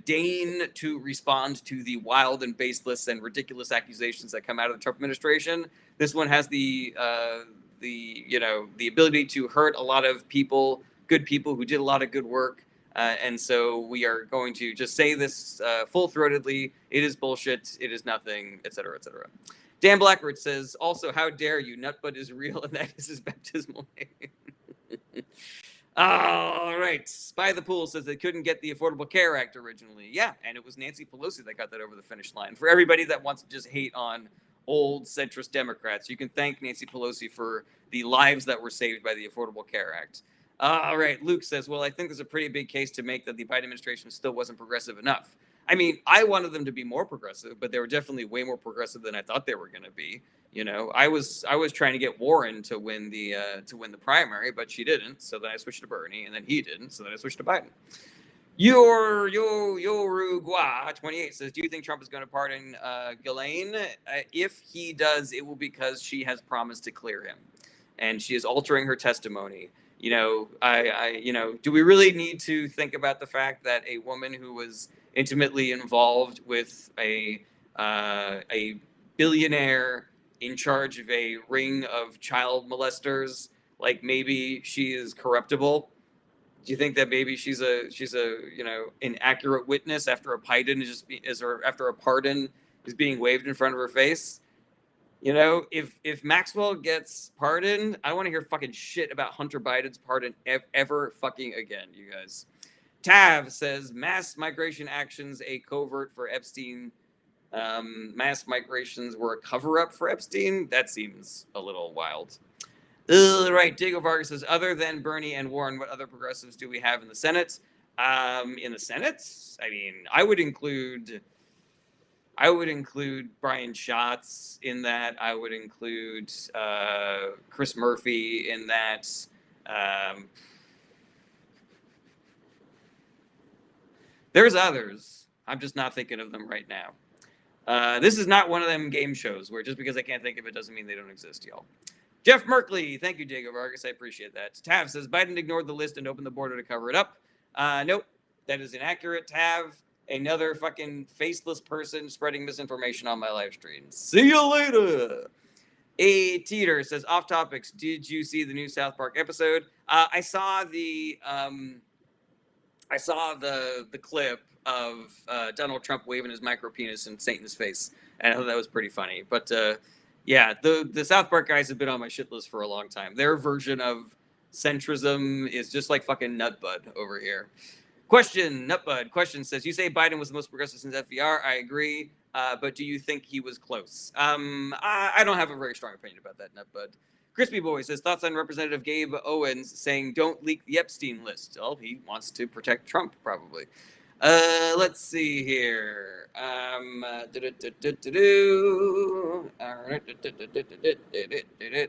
Speaker 1: deign to respond to the wild and baseless and ridiculous accusations that come out of the Trump administration. This one has the ability to hurt a lot of people, good people who did a lot of good work. And so we are going to just say this full-throatedly. It is bullshit. It is nothing, et cetera, et cetera. Dan Blackwood says, also, how dare you? Nutbud is real, and that is his baptismal name. All right. Spy the Pool says they couldn't get the Affordable Care Act originally. Yeah, and it was Nancy Pelosi that got that over the finish line. For everybody that wants to just hate on old centrist Democrats, you can thank Nancy Pelosi for the lives that were saved by the Affordable Care Act. All right. Luke says, well, I think there's a pretty big case to make that the Biden administration still wasn't progressive enough. I mean, I wanted them to be more progressive, but they were definitely way more progressive than I thought they were going to be. You know, I was trying to get Warren to win the primary, but she didn't. So then I switched to Bernie, and then he didn't. So then I switched to Biden. Yoruguay 28 says, do you think Trump is going to pardon Ghislaine? If he does, it will because she has promised to clear him, and she is altering her testimony. You know, do we really need to think about the fact that a woman who was intimately involved with a billionaire in charge of a ring of child molesters, like maybe she is corruptible? Do you think that maybe she's a an accurate witness after a pardon is being waved in front of her face? You know, if Maxwell gets pardoned, I want to hear fucking shit about Hunter Biden's pardon ever fucking again, you guys. Tav says, mass migration actions a covert for Epstein. Mass migrations were a cover-up for Epstein? That seems a little wild. Right, Diego Vargas says, other than Bernie and Warren, what other progressives do we have in the Senate? In the Senate, I mean, I would include Brian Schatz in that. I would include Chris Murphy in that. There's others. I'm just not thinking of them right now. This is not one of them game shows where just because I can't think of it doesn't mean they don't exist, y'all. Jeff Merkley, thank you, Diego Vargas. I appreciate that. Tav says, Biden ignored the list and opened the border to cover it up. Nope, that is inaccurate, Tav. Another fucking faceless person spreading misinformation on my live stream. See you later. A Teeter says, off topics, did you see the new South Park episode? I saw the clip of Donald Trump waving his micro penis in Satan's face, and I thought that was pretty funny. But yeah, the South Park guys have been on my shit list for a long time. Their version of centrism is just like fucking Nutbud over here. Nutbud question says, you say Biden was the most progressive since FDR. I agree, but do you think he was close? I don't have a very strong opinion about that, Nutbud. Crispy Boy says, thoughts on Representative Gabe Owens saying don't leak the Epstein list. Well, he wants to protect Trump, probably. Let's see here.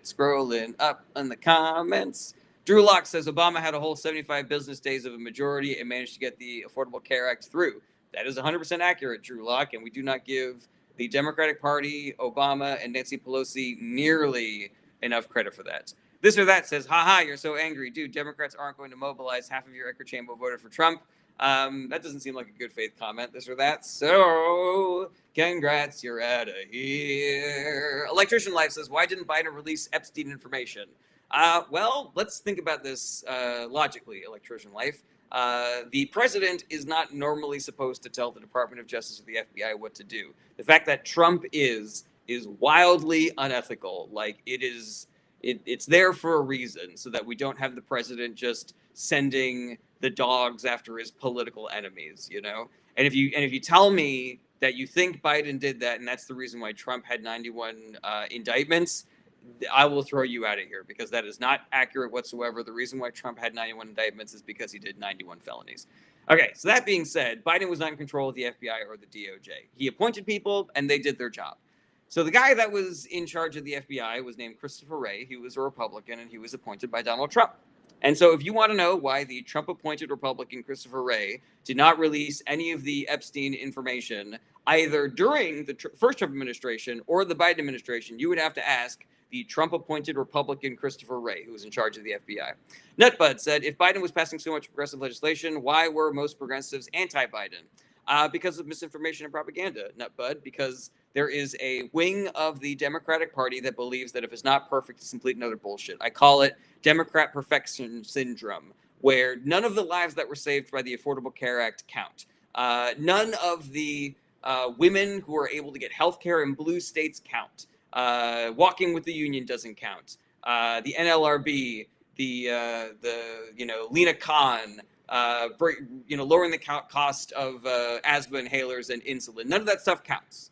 Speaker 1: Scrolling up in the comments. Drew Locke says Obama had a whole 75 business days of a majority and managed to get the Affordable Care Act through. That is 100% accurate, Drew Locke, and we do not give the Democratic Party, Obama, and Nancy Pelosi nearly enough credit for that. This or that says, haha, you're so angry. Dude, Democrats aren't going to mobilize. Half of your echo chamber voted for Trump. That doesn't seem like a good faith comment, this or that. So, congrats, you're out of here. Electrician Life says, why didn't Biden release Epstein information? Well, let's think about this logically, Electrician Life. The president is not normally supposed to tell the Department of Justice or the FBI what to do. The fact that Trump is wildly unethical. Like, it's there for a reason, so that we don't have the president just sending the dogs after his political enemies, you know? And if you tell me that you think Biden did that and that's the reason why Trump had 91 indictments, I will throw you out of here, because that is not accurate whatsoever. The reason why Trump had 91 indictments is because he did 91 felonies. Okay, so that being said, Biden was not in control of the FBI or the DOJ. He appointed people and they did their job. So the guy that was in charge of the FBI was named Christopher Wray. He was a Republican and he was appointed by Donald Trump. And so if you want to know why the Trump-appointed Republican Christopher Wray did not release any of the Epstein information either during the first Trump administration or the Biden administration, you would have to ask the Trump-appointed Republican Christopher Wray, who was in charge of the FBI. Nutbud said, if Biden was passing so much progressive legislation, why were most progressives anti-Biden? Because of misinformation and propaganda, Nutbud, because there is a wing of the Democratic Party that believes that if it's not perfect, it's complete and utter bullshit. I call it Democrat perfection syndrome, where none of the lives that were saved by the Affordable Care Act count. None of the women who are able to get health care in blue states count. Walking with the union doesn't count. The NLRB, the Lena Khan, lowering the cost of asthma inhalers and insulin. None of that stuff counts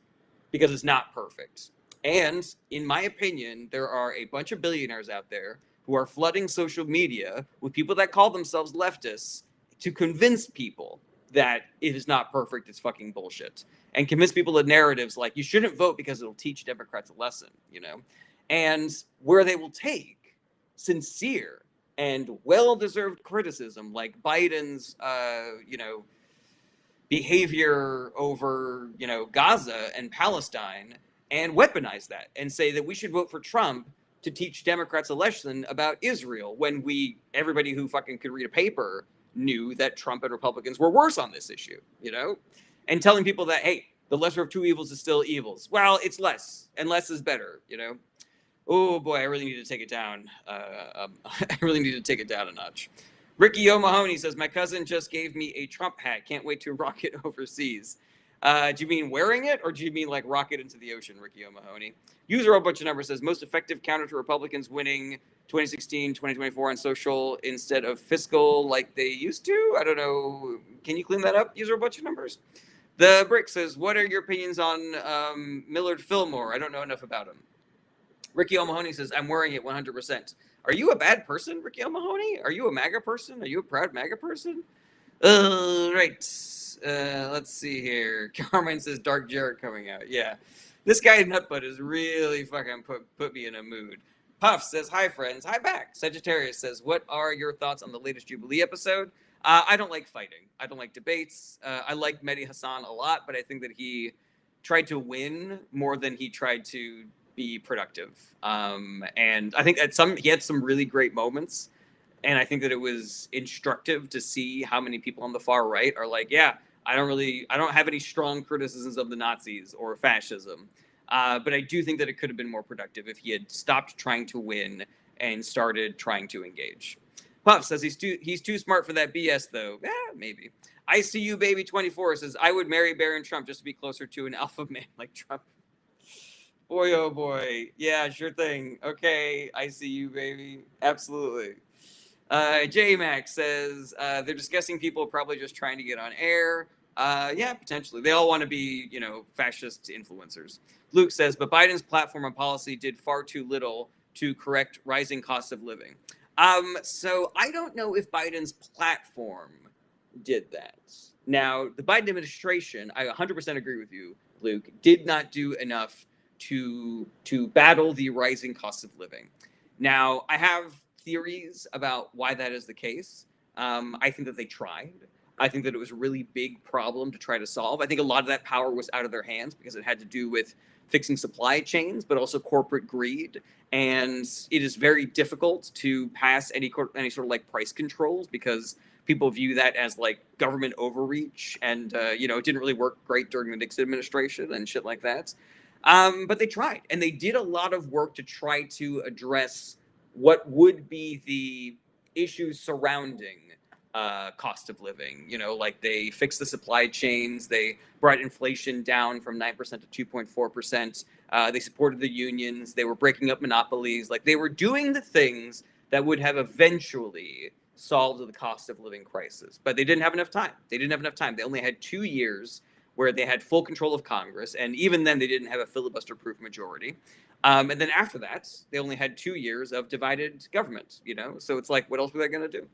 Speaker 1: because it's not perfect. And in my opinion, there are a bunch of billionaires out there who are flooding social media with people that call themselves leftists to convince people that it is not perfect, it's fucking bullshit. And convince people of narratives like, you shouldn't vote because it'll teach Democrats a lesson, you know? And where they will take sincere and well-deserved criticism, like Biden's, behavior over, Gaza and Palestine, and weaponize that and say that we should vote for Trump to teach Democrats a lesson about Israel, when everybody who fucking could read a paper knew that Trump and Republicans were worse on this issue, and telling people that, hey, the lesser of two evils is still evils. Well, it's less, and less is better, Oh boy, I really need to take it down. I really need to take it down a notch. Ricky O'Mahony says, my cousin just gave me a Trump hat. Can't wait to rock it overseas. Do you mean wearing it, or do you mean like rock it into the ocean, Ricky O'Mahony? User Butcher Number says, most effective counter to Republicans winning 2016, 2024 on social instead of fiscal like they used to? I don't know. Can you clean that up, User Butcher Numbers? The Brick says, what are your opinions on Millard Fillmore? I don't know enough about him. Ricky O'Mahony says, I'm wearing it 100%. Are you a bad person, Ricky O'Mahony? Are you a MAGA person? Are you a proud MAGA person? Right. Let's see here. Carmine says Dark Jared coming out. Yeah. This guy Nutbutt is really fucking put me in a mood. Puff says, hi, friends. Hi back. Sagittarius says, what are your thoughts on the latest Jubilee episode? I don't like fighting. I don't like debates. I like Mehdi Hassan a lot, but I think that he tried to win more than he tried to be productive. And I think he had some really great moments. And I think that it was instructive to see how many people on the far right are like, yeah, I don't have any strong criticisms of the Nazis or fascism. But I do think that it could have been more productive if he had stopped trying to win and started trying to engage. Puff says he's too smart for that BS, though. Yeah, maybe. ICU Baby 24 says, I would marry Barron Trump just to be closer to an alpha man like Trump. Boy, oh boy. Yeah, sure thing. Okay, ICU baby. Absolutely. J-Max says, they're discussing people probably just trying to get on air. Yeah, potentially. They all want to be, fascist influencers. Luke says, but Biden's platform and policy did far too little to correct rising costs of living. So I don't know if Biden's platform did that. Now, the Biden administration, I 100% agree with you, Luke, did not do enough to battle the rising cost of living. Now, I have theories about why that is the case. I think that they tried. I think that it was a really big problem to try to solve. I think a lot of that power was out of their hands because it had to do with fixing supply chains, but also corporate greed. And it is very difficult to pass any sort of like price controls because people view that as like government overreach, and it didn't really work great during the Nixon administration and shit like that. But they tried, and they did a lot of work to try to address what would be the issues surrounding cost of living. Like they fixed the supply chains, they brought inflation down from 9% to 2.4%. They supported the unions, they were breaking up monopolies. Like they were doing the things that would have eventually solved the cost of living crisis. But they didn't have enough time. They only had 2 years where they had full control of Congress, and even then they didn't have a filibuster-proof majority. And then after that, they only had 2 years of divided government. So it's like, what else were they going to do?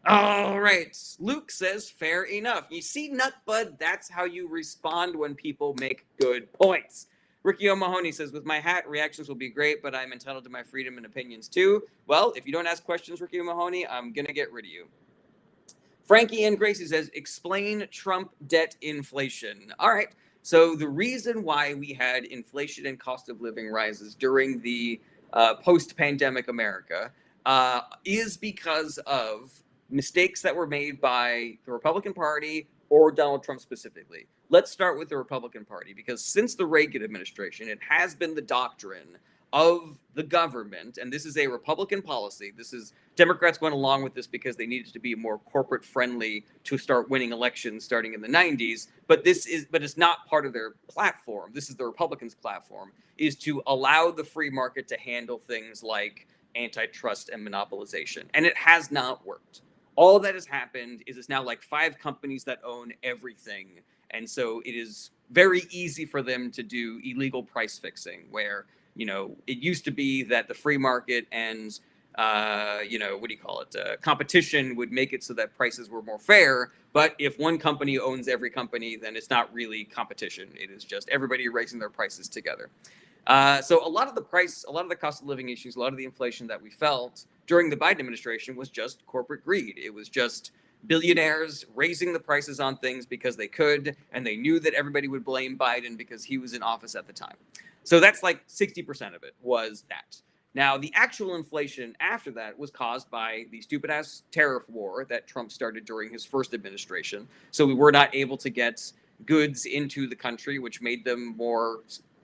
Speaker 1: All right. Luke says, fair enough. You see, Nutbud, that's how you respond when people make good points. Ricky O'Mahony says, with my hat, reactions will be great, but I'm entitled to my freedom and opinions too. Well, if you don't ask questions, Ricky O'Mahony, I'm going to get rid of you. Frankie N. Gracie says, explain Trump debt inflation. All right. So the reason why we had inflation and cost of living rises during the post-pandemic America is because of mistakes that were made by the Republican Party or Donald Trump specifically. Let's start with the Republican Party, because since the Reagan administration, it has been the doctrine of the government, and this is a Republican policy. This is Democrats went along with this because they needed to be more corporate friendly to start winning elections starting in the 90s. But it's not part of their platform. This is the Republicans' platform, is to allow the free market to handle things like antitrust and monopolization. And it has not worked. All that has happened is it's now like 5 companies that own everything. And so it is very easy for them to do illegal price fixing, where it used to be that the free market and competition would make it so that prices were more fair. But if one company owns every company, then it's not really competition. It is just everybody raising their prices together. So a lot of the cost of living issues, a lot of the inflation that we felt during the Biden administration was just corporate greed. It was just billionaires raising the prices on things because they could, and they knew that everybody would blame Biden because he was in office at the time. So that's like 60% of it was that. Now, the actual inflation after that was caused by the stupid-ass tariff war that Trump started during his first administration. So we were not able to get goods into the country, which made them more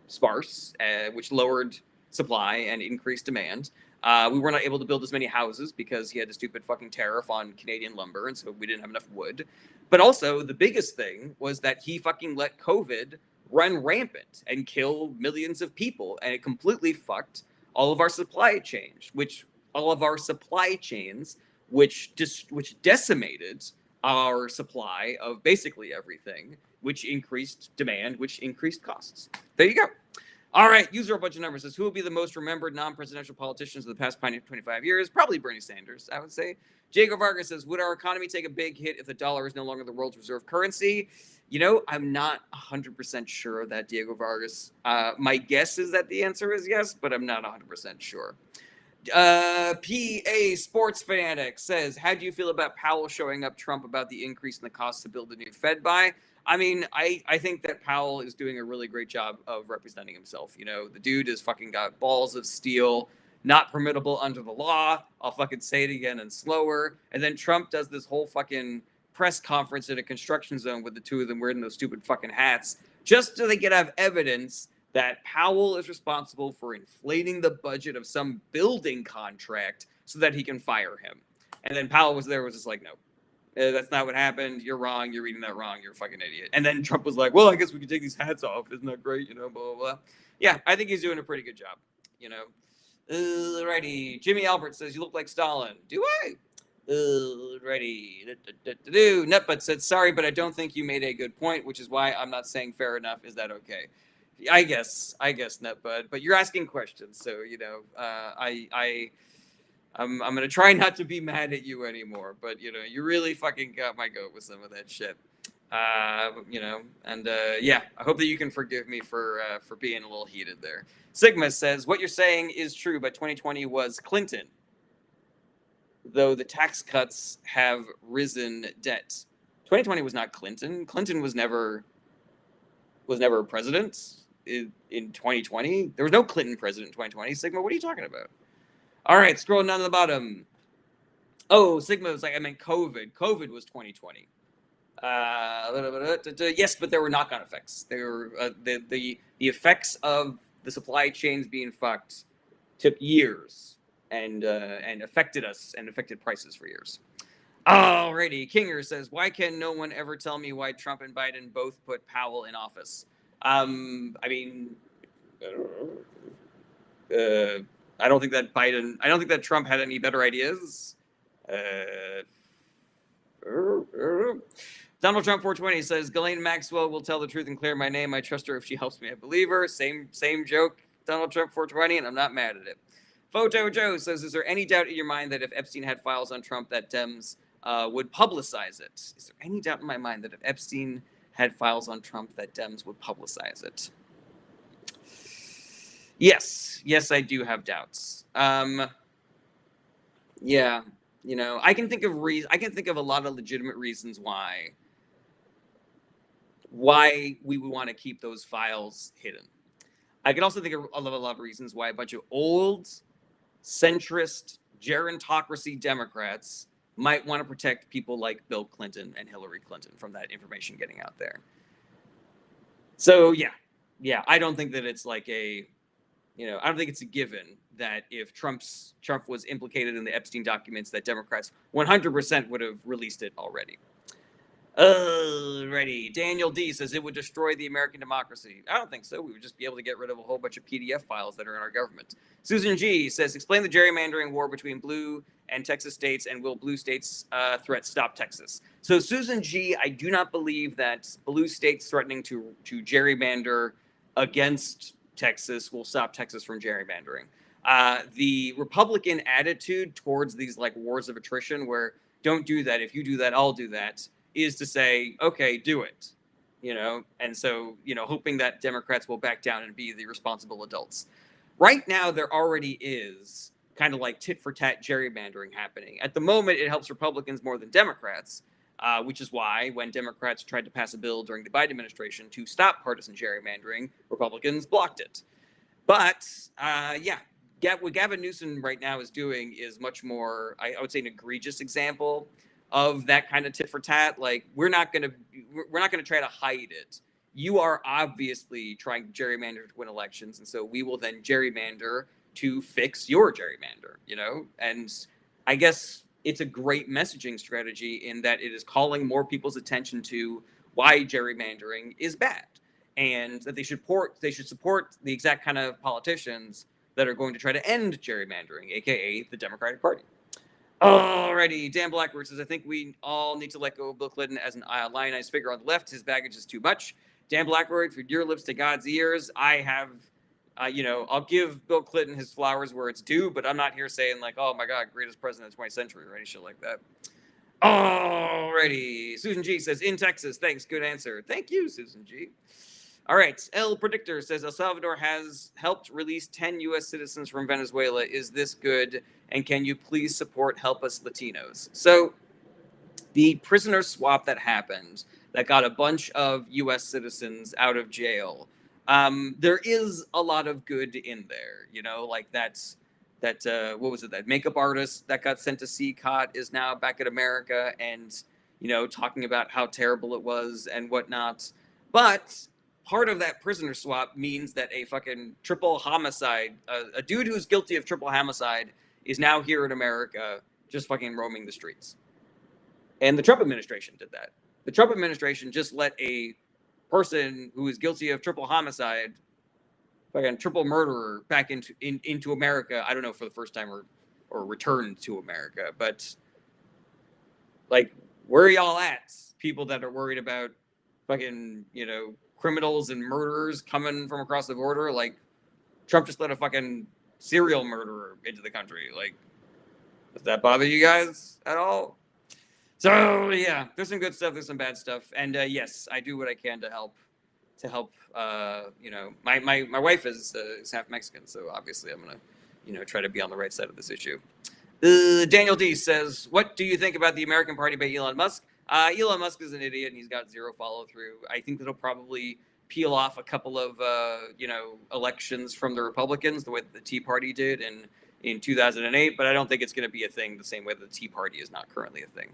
Speaker 1: sparse, which lowered supply and increased demand. We were not able to build as many houses because he had a stupid fucking tariff on Canadian lumber, and so we didn't have enough wood. But also, the biggest thing was that he fucking let COVID run rampant and kill millions of people, and it completely fucked all of our supply chains, which decimated our supply of basically everything, which increased demand, which increased costs. There you go. All right, user a bunch of numbers says, who will be the most remembered non-presidential politicians of the past 25 years? Probably Bernie Sanders, I would say. Diego Vargas says, would our economy take a big hit if the dollar is no longer the world's reserve currency? I'm not 100% sure of that, Diego Vargas. My guess is that the answer is yes, but I'm not 100% sure. PA Sports Fanatic says, how do you feel about Powell showing up Trump about the increase in the cost to build a new Fed by? I mean, I think that Powell is doing a really great job of representing himself. The dude has fucking got balls of steel, not permittable under the law. I'll fucking say it again and slower. And then Trump does this whole fucking press conference in a construction zone with the two of them wearing those stupid fucking hats, just so they could have evidence that Powell is responsible for inflating the budget of some building contract so that he can fire him. And then Powell was just like, no, that's not what happened. You're wrong. You're reading that wrong. You're a fucking idiot. And then Trump was like, well, I guess we can take these hats off. Isn't that great? Blah, blah, blah. Yeah, I think he's doing a pretty good job. Alrighty. Jimmy Albert says, you look like Stalin. Do I? Alrighty. Nutbutt said, sorry, but I don't think you made a good point, which is why I'm not saying fair enough. Is that okay? I guess, Nutbud. But you're asking questions, so I'm gonna try not to be mad at you anymore, but you really fucking got my goat with some of that shit. And yeah, I hope that you can forgive me for being a little heated there. Sigma says what you're saying is true, but 2020 was Clinton, though the tax cuts have risen debt. 2020 was not Clinton. Clinton was never a president in 2020. There was no Clinton president in 2020. Sigma, what are you talking about? All right, scrolling down to the bottom. Oh, Sigma was like, I meant COVID. COVID was 2020. Yes, but there were knock-on effects. There were the effects of the supply chains being fucked took years and affected us and affected prices for years. Alrighty, Kinger says, why can no one ever tell me why Trump and Biden both put Powell in office? I mean, I don't think that Trump had any better ideas. Donald Trump 420 says, Ghislaine Maxwell will tell the truth and clear my name. I trust her if she helps me. I believe her. Same joke, Donald Trump 420, and I'm not mad at it. Photo Joe says, is there any doubt in your mind that if Epstein had files on Trump that Dems would publicize it? Is there any doubt in my mind that if Epstein had files on Trump that Dems would publicize it? Yes, I do have doubts. Yeah, I can think of a lot of legitimate reasons why we would want to keep those files hidden. I can also think of a lot of reasons why a bunch of old, centrist, gerontocracy Democrats might want to protect people like Bill Clinton and Hillary Clinton from that information getting out there. So yeah, I don't think that it's like I don't think it's a given that if Trump was implicated in the Epstein documents, that Democrats 100% would have released it already. Alrighty. Daniel D says it would destroy the American democracy. I don't think so. We would just be able to get rid of a whole bunch of PDF files that are in our government. Susan G says, explain the gerrymandering war between blue and Texas states, and will blue states' threat stop Texas? So Susan G, I do not believe that blue states threatening to gerrymander against Texas will stop Texas from gerrymandering. The Republican attitude towards these like wars of attrition, where don't do that. If you do that, I'll do that, is to say, okay, do it, and so, hoping that Democrats will back down and be the responsible adults. Right now, there already is kind of like tit for tat gerrymandering happening. At the moment, it helps Republicans more than Democrats, which is why when Democrats tried to pass a bill during the Biden administration to stop partisan gerrymandering, Republicans blocked it. But yeah, what Gavin Newsom right now is doing is much more, I would say, an egregious example of that kind of tit for tat. Like, we're not gonna try to hide it. You are obviously trying to gerrymander to win elections, and so we will then gerrymander to fix your gerrymander. And I guess it's a great messaging strategy in that it is calling more people's attention to why gerrymandering is bad, and that they should support the exact kind of politicians that are going to try to end gerrymandering, aka the Democratic Party. Alrighty, Dan Blackwood says, I think we all need to let go of Bill Clinton as an lionized figure on the left. His baggage is too much. Dan Blackwood, from your lips to God's ears, I have, I'll give Bill Clinton his flowers where it's due, but I'm not here saying like, oh my God, greatest president of the 20th century or any shit like that. Alrighty, Susan G says, in Texas, thanks, good answer. Thank you, Susan G. All right, El Predictor says El Salvador has helped release 10 U.S. citizens from Venezuela. Is this good? And can you please support Help Us Latinos? So the prisoner swap that happened, that got a bunch of U.S. citizens out of jail, there is a lot of good in there. Like that what was it? That makeup artist that got sent to CCOT is now back in America and, talking about how terrible it was and whatnot. But part of that prisoner swap means that a fucking triple homicide, a dude who's guilty of triple homicide, is now here in America just fucking roaming the streets. And the Trump administration did that. The Trump administration just let a person who is guilty of triple homicide, fucking triple murderer, back into America. I don't know, for the first time or returned to America. But like, where are y'all at? People that are worried about fucking, criminals and murderers coming from across the border. Like, Trump just let a fucking serial murderer into the country. Like, Does that bother you guys at all? So yeah, there's some good stuff, there's some bad stuff, and yes, I do what I can to help. My wife is half Mexican, so obviously I'm gonna, try to be on the right side of this issue. Daniel D says, "What do you think about the American Party by Elon Musk?" Elon Musk is an idiot, and he's got zero follow through. I think that'll probably peel off a couple of elections from the Republicans, the way that the Tea Party did in 2008. But I don't think it's going to be a thing the same way that the Tea Party is not currently a thing.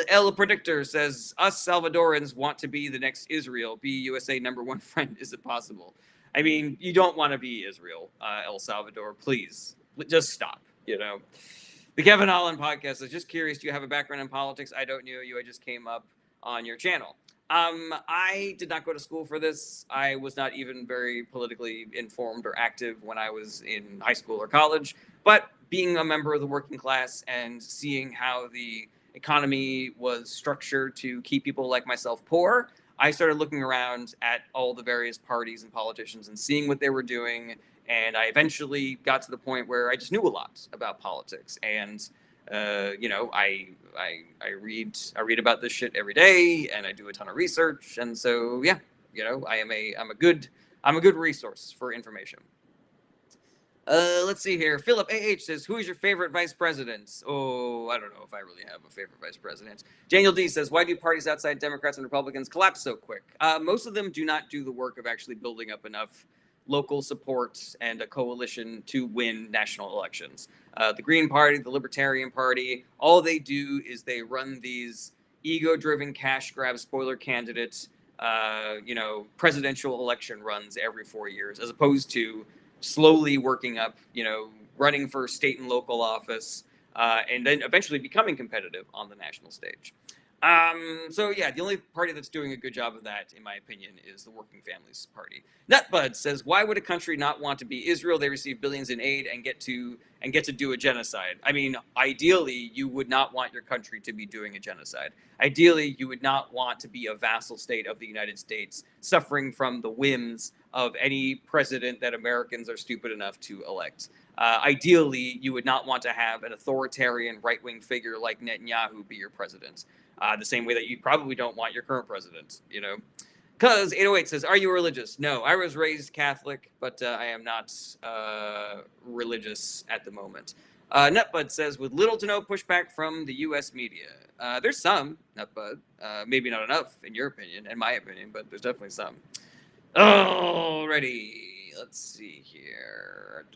Speaker 1: El Predictor says, "Us Salvadorans want to be the next Israel. Be USA #1 friend. Is it possible?" I mean, you don't want to be Israel, El Salvador. Please, just stop. The Kevin Holland podcast is just curious. Do you have a background in politics? I don't know you. I just came up on your channel. I did not go to school for this. I was not even very politically informed or active when I was in high school or college. But being a member of the working class and seeing how the economy was structured to keep people like myself poor, I started looking around at all the various parties and politicians and seeing what they were doing. And I eventually got to the point where I just knew a lot about politics. And I read about this shit every day, and I do a ton of research. And so yeah, I'm a good resource for information. Let's see here. Philip AH says, "Who is your favorite vice president?" Oh, I don't know if I really have a favorite vice president. Daniel D says, "Why do parties outside Democrats and Republicans collapse so quick?" Most of them do not do the work of actually building up enough local support and a coalition to win national elections. The Green Party, the Libertarian Party, all they do is they run these ego-driven cash grab spoiler candidates, presidential election runs every 4 years, as opposed to slowly working up, running for state and local office, and then eventually becoming competitive on the national stage. So yeah, the only party that's doing a good job of that, in my opinion, is the Working Families Party. Nutbud says, "Why would a country not want to be Israel? They receive billions in aid and get to do a genocide." I mean, ideally, you would not want your country to be doing a genocide. Ideally, you would not want to be a vassal state of the United States, suffering from the whims of any president that Americans are stupid enough to elect. Ideally, you would not want to have an authoritarian right-wing figure like Netanyahu be your president. The same way that you probably don't want your current president, Because 808 says, "Are you religious?" No, I was raised Catholic, but I am not religious at the moment. Nutbud says, "With little to no pushback from the U.S. media." There's some, Nutbud. Maybe not enough, in your opinion, in my opinion, but there's definitely some. Alrighty, let's see here.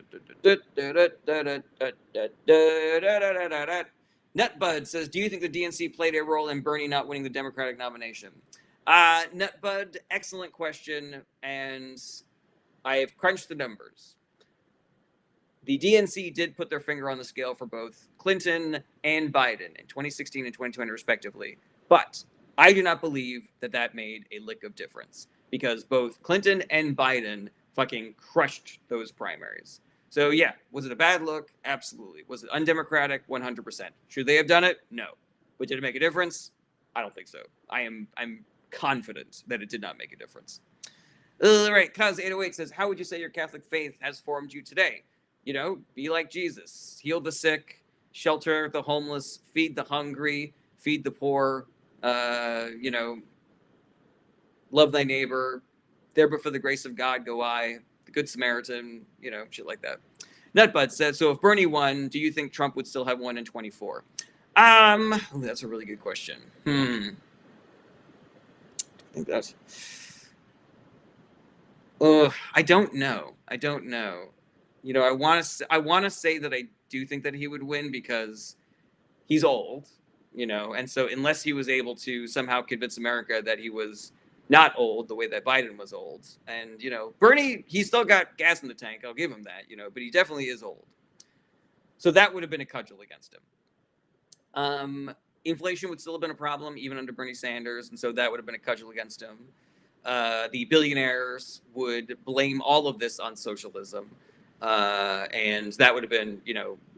Speaker 1: Nutbud says, "Do you think the DNC played a role in Bernie not winning the Democratic nomination?" Nutbud, excellent question, and I have crunched the numbers. The DNC did put their finger on the scale for both Clinton and Biden in 2016 and 2020, respectively, but I do not believe that made a lick of difference, because both Clinton and Biden fucking crushed those primaries. So yeah, was it a bad look? Absolutely. Was it undemocratic? 100%. Should they have done it? No. But did it make a difference? I don't think so. I'm confident that it did not make a difference. All right, Kaz808 says, "How would you say your Catholic faith has formed you today?" Be like Jesus, heal the sick, shelter the homeless, feed the hungry, feed the poor, love thy neighbor, there but for the grace of God go I, the Good Samaritan, shit like that. Nutbud said, "So if Bernie won, do you think Trump would still have won in 24? That's a really good question. I think that's... I don't know. I want to say that I do think that he would win because he's old, and so unless he was able to somehow convince America that he was not old the way that Biden was old, and Bernie, he's still got gas in the tank. I'll give him that, but he definitely is old. So that would have been a cudgel against him. Inflation would still have been a problem even under Bernie Sanders, and so that would have been a cudgel against him. The billionaires would blame all of this on socialism. And that would have been,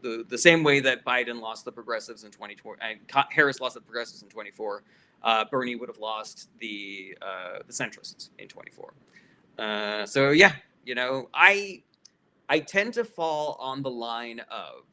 Speaker 1: the same way that Biden lost the progressives in 2020, and Harris lost the progressives in 24. Bernie would have lost the centrists in 24. So yeah, I tend to fall on the line of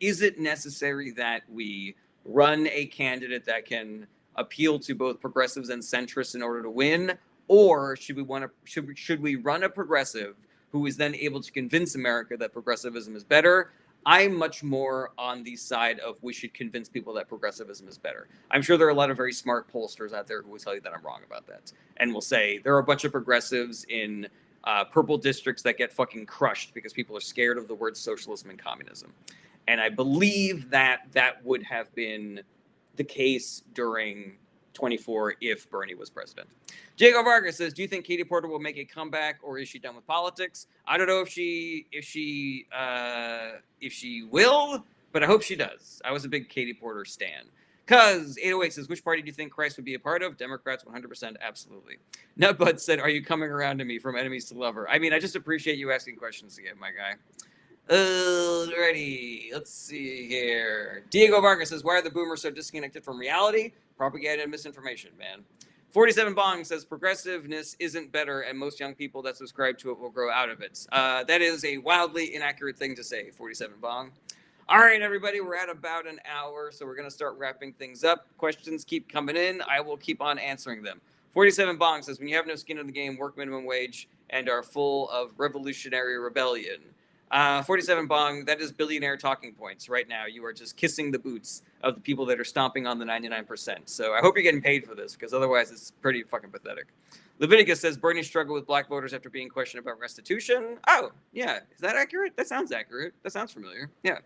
Speaker 1: is it necessary that we run a candidate that can appeal to both progressives and centrists in order to win, or should we run a progressive who is then able to convince America that progressivism is better? I'm much more on the side of we should convince people that progressivism is better. I'm sure there are a lot of very smart pollsters out there who will tell you that I'm wrong about that, and will say there are a bunch of progressives in purple districts that get fucking crushed because people are scared of the words socialism and communism. And I believe that would have been the case during 24 if Bernie was president. Diego Vargas says, "Do you think Katie Porter will make a comeback, or is she done with politics?" I don't know if she will, but I hope she does. I was a big Katie Porter stan. Cuz 808 says, "Which party do you think Christ would be a part of?" Democrats, 100%, absolutely. Nutbud said, "Are you coming around to me from enemies to lover?" I mean, I just appreciate you asking questions again, my guy. Alrighty, let's see here. Diego Vargas says, "Why are the boomers so disconnected from reality? Propaganda and misinformation, man." 47 Bong says, "Progressiveness isn't better, and most young people that subscribe to it will grow out of it." That is a wildly inaccurate thing to say, 47 Bong. All right, everybody, we're at about an hour, so we're going to start wrapping things up. Questions keep coming in. I will keep on answering them. 47 Bong says, "When you have no skin in the game, work minimum wage, and are full of revolutionary rebellion." 47 Bong, that is billionaire talking points right now. You are just kissing the boots of the people that are stomping on the 99%. So I hope you're getting paid for this, because otherwise it's pretty fucking pathetic. Leviticus says, "Bernie struggled with black voters after being questioned about restitution." Oh, yeah. Is that accurate? That sounds accurate. That sounds familiar. Yeah.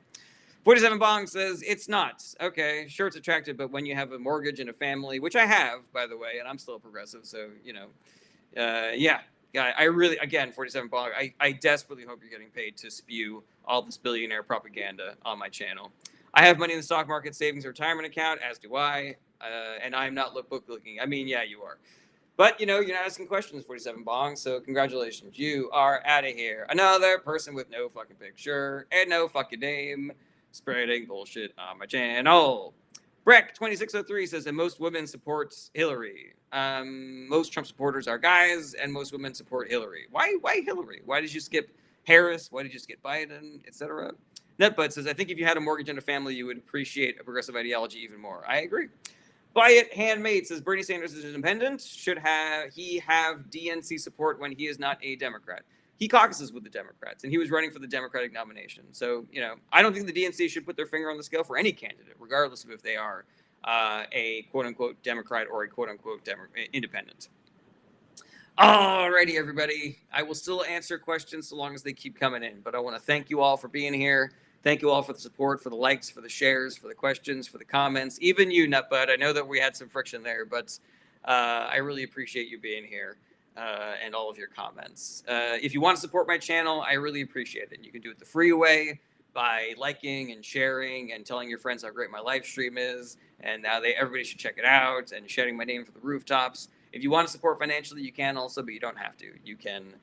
Speaker 1: 47 Bong says, "It's not." Okay, sure, it's attractive, but when you have a mortgage and a family, which I have, by the way, and I'm still a progressive, so, yeah. Yeah, I really, again, 47 Bong, I desperately hope you're getting paid to spew all this billionaire propaganda on my channel. "I have money in the stock market, savings, or retirement account, as do I, and I'm not book looking." I mean, yeah, you are. But, you're not asking questions, 47 Bong, so congratulations. You are out of here. Another person with no fucking picture and no fucking name spreading bullshit on my channel. Breck 2603 says that most women support Hillary. Most Trump supporters are guys, and most women support Hillary. Why Hillary? Why did you skip Harris? Why did you skip Biden, etc.? Netbud says, "I think if you had a mortgage and a family, you would appreciate a progressive ideology even more." I agree. Buy It Handmade says, "Bernie Sanders is independent. Should he have DNC support when he is not a Democrat?" He caucuses with the Democrats, and he was running for the Democratic nomination. So, I don't think the DNC should put their finger on the scale for any candidate, regardless of if they are a quote-unquote Democrat or a quote-unquote independent. Alrighty, everybody. I will still answer questions so long as they keep coming in, but I want to thank you all for being here. Thank you all for the support, for the likes, for the shares, for the questions, for the comments. Even you, Nutbud. I know that we had some friction there, but I really appreciate you being here and all of your comments. If you want to support my channel, I really appreciate it. You can do it the free way by liking and sharing and telling your friends how great my live stream is, and now everybody should check it out, and shouting my name from the rooftops. If you want to support financially, you can also, but you don't have to. You can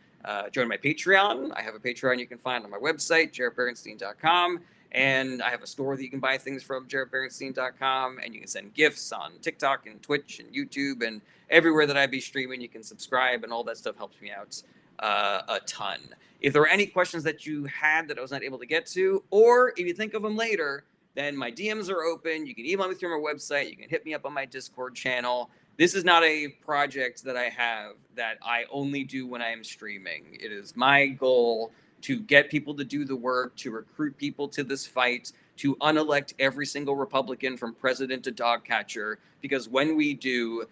Speaker 1: join my Patreon. I have a Patreon you can find on my website, jaredberenstein.com. And I have a store that you can buy things from, jaredberenstein.com. And you can send gifts on TikTok and Twitch and YouTube and everywhere that I be streaming. You can subscribe, and all that stuff helps me out a ton. If there are any questions that you had that I was not able to get to, or if you think of them later, then my DMs are open. You can email me through my website. You can hit me up on my Discord channel. This is not a project that I have that I only do when I am streaming. It is my goal to get people to do the work, to recruit people to this fight, to unelect every single Republican from president to dog catcher, because when we do,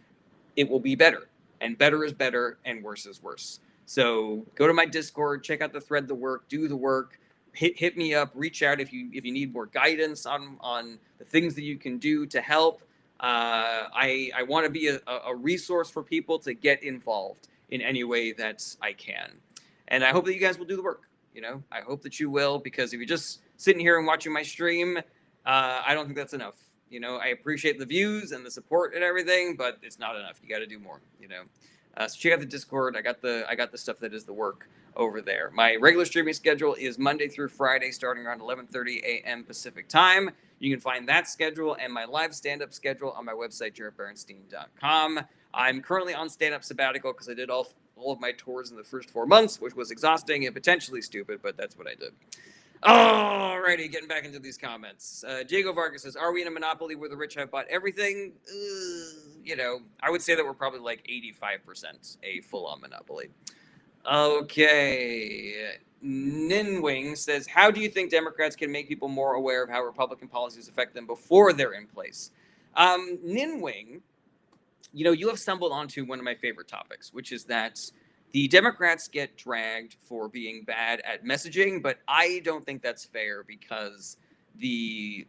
Speaker 1: it will be better. And better is better, and worse is worse. So go to my Discord, check out the thread, the work, do the work. Hit me up, reach out if you need more guidance on the things that you can do to help. I want to be a resource for people to get involved in any way that I can. And I hope that you guys will do the work. I hope that you will, because if you're just sitting here and watching my stream, I don't think that's enough. I appreciate the views and the support and everything, but it's not enough. You got to do more, so check out the Discord. I got the stuff that is the work over there. My regular streaming schedule is Monday through Friday, starting around 11:30 a.m. Pacific time. You can find that schedule and my live stand-up schedule on my website, jaredberenstein.com. I'm currently on stand-up sabbatical because I did all of my tours in the first 4 months, which was exhausting and potentially stupid, but that's what I did. Alrighty, getting back into these comments. Diego Vargas says, "Are we in a monopoly where the rich have bought everything?" I would say that we're probably like 85% a full-on monopoly. Okay. Ninwing says, "How do you think Democrats can make people more aware of how Republican policies affect them before they're in place?" Ninwing, you have stumbled onto one of my favorite topics, which is that the Democrats get dragged for being bad at messaging, but I don't think that's fair because the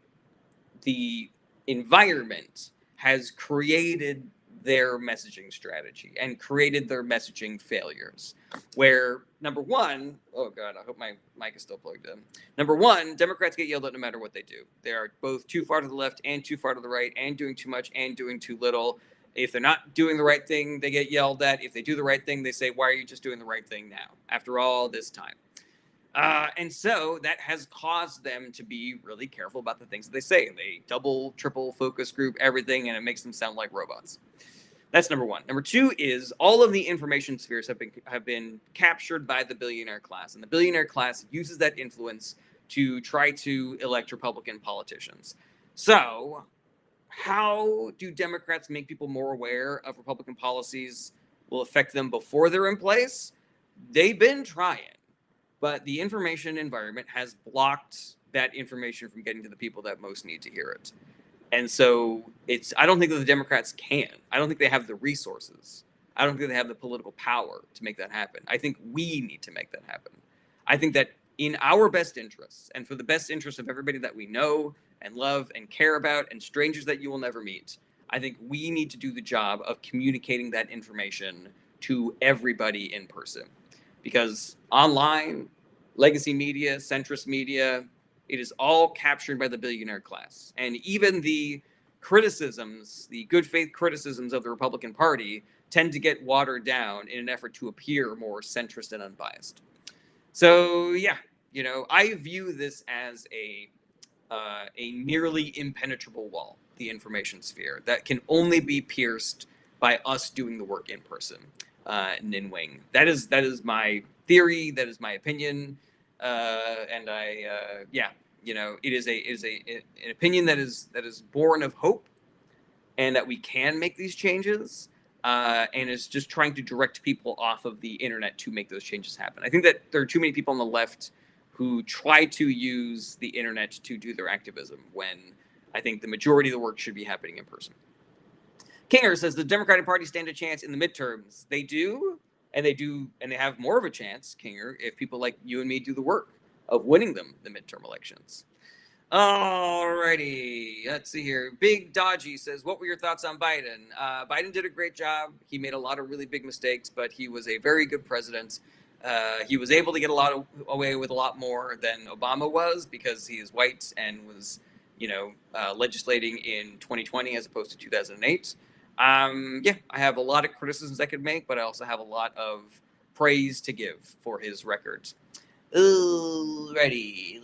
Speaker 1: the environment has created their messaging strategy and created their messaging failures. Where number one, oh god, I hope my mic is still plugged in. Number one, Democrats get yelled at no matter what they do. They are both too far to the left and too far to the right, and doing too much and doing too little. If they're not doing the right thing, they get yelled at. If they do the right thing, they say, "Why are you just doing the right thing now? After all this time?" And so that has caused them to be really careful about the things that they say. They double, triple focus group everything, and it makes them sound like robots. That's number one. Number two is all of the information spheres have been captured by the billionaire class, and the billionaire class uses that influence to try to elect Republican politicians. So, how do Democrats make people more aware of Republican policies will affect them before they're in place? They've been trying, but the information environment has blocked that information from getting to the people that most need to hear it. And so I don't think that the Democrats can. I don't think they have the resources. I don't think they have the political power to make that happen. I think we need to make that happen. I think that in our best interests and for the best interest of everybody that we know and love and care about and strangers that you will never meet, I think we need to do the job of communicating that information to everybody in person. Because online, legacy media, centrist media, it is all captured by the billionaire class. And even the criticisms, the good faith criticisms of the Republican Party, tend to get watered down in an effort to appear more centrist and unbiased. So, yeah, I view this as a nearly impenetrable wall, the information sphere, that can only be pierced by us doing the work in person. Ninwing. That is my theory. That is my opinion. And it is an opinion that is born of hope, and that we can make these changes. And is just trying to direct people off of the internet to make those changes happen. I think that there are too many people on the left who try to use the internet to do their activism when I think the majority of the work should be happening in person. Kinger says the Democratic Party stand a chance in the midterms. They do, and they have more of a chance, Kinger, if people like you and me do the work of winning them the midterm elections. Alrighty, let's see here. Big Dodgy says, "What were your thoughts on Biden?" Biden did a great job. He made a lot of really big mistakes, but he was a very good president. He was able to get away with a lot more than Obama was because he is white and was, legislating in 2020 as opposed to 2008. I have a lot of criticisms I could make, but I also have a lot of praise to give for his record. Alrighty.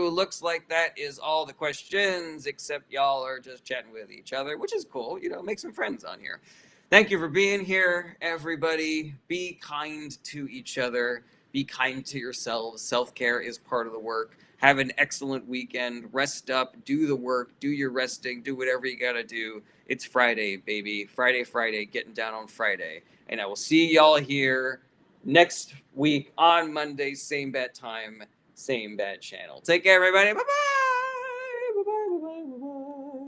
Speaker 1: Looks like that is all the questions, except y'all are just chatting with each other, which is cool. Make some friends on here. Thank you for being here, everybody. Be kind to each other. Be kind to yourselves. Self-care is part of the work. Have an excellent weekend. Rest up. Do the work. Do your resting. Do whatever you gotta do. It's Friday, baby. Friday. Getting down on Friday. And I will see y'all here next week on Monday, same bat time, same bat channel. Take care, everybody. Bye-bye.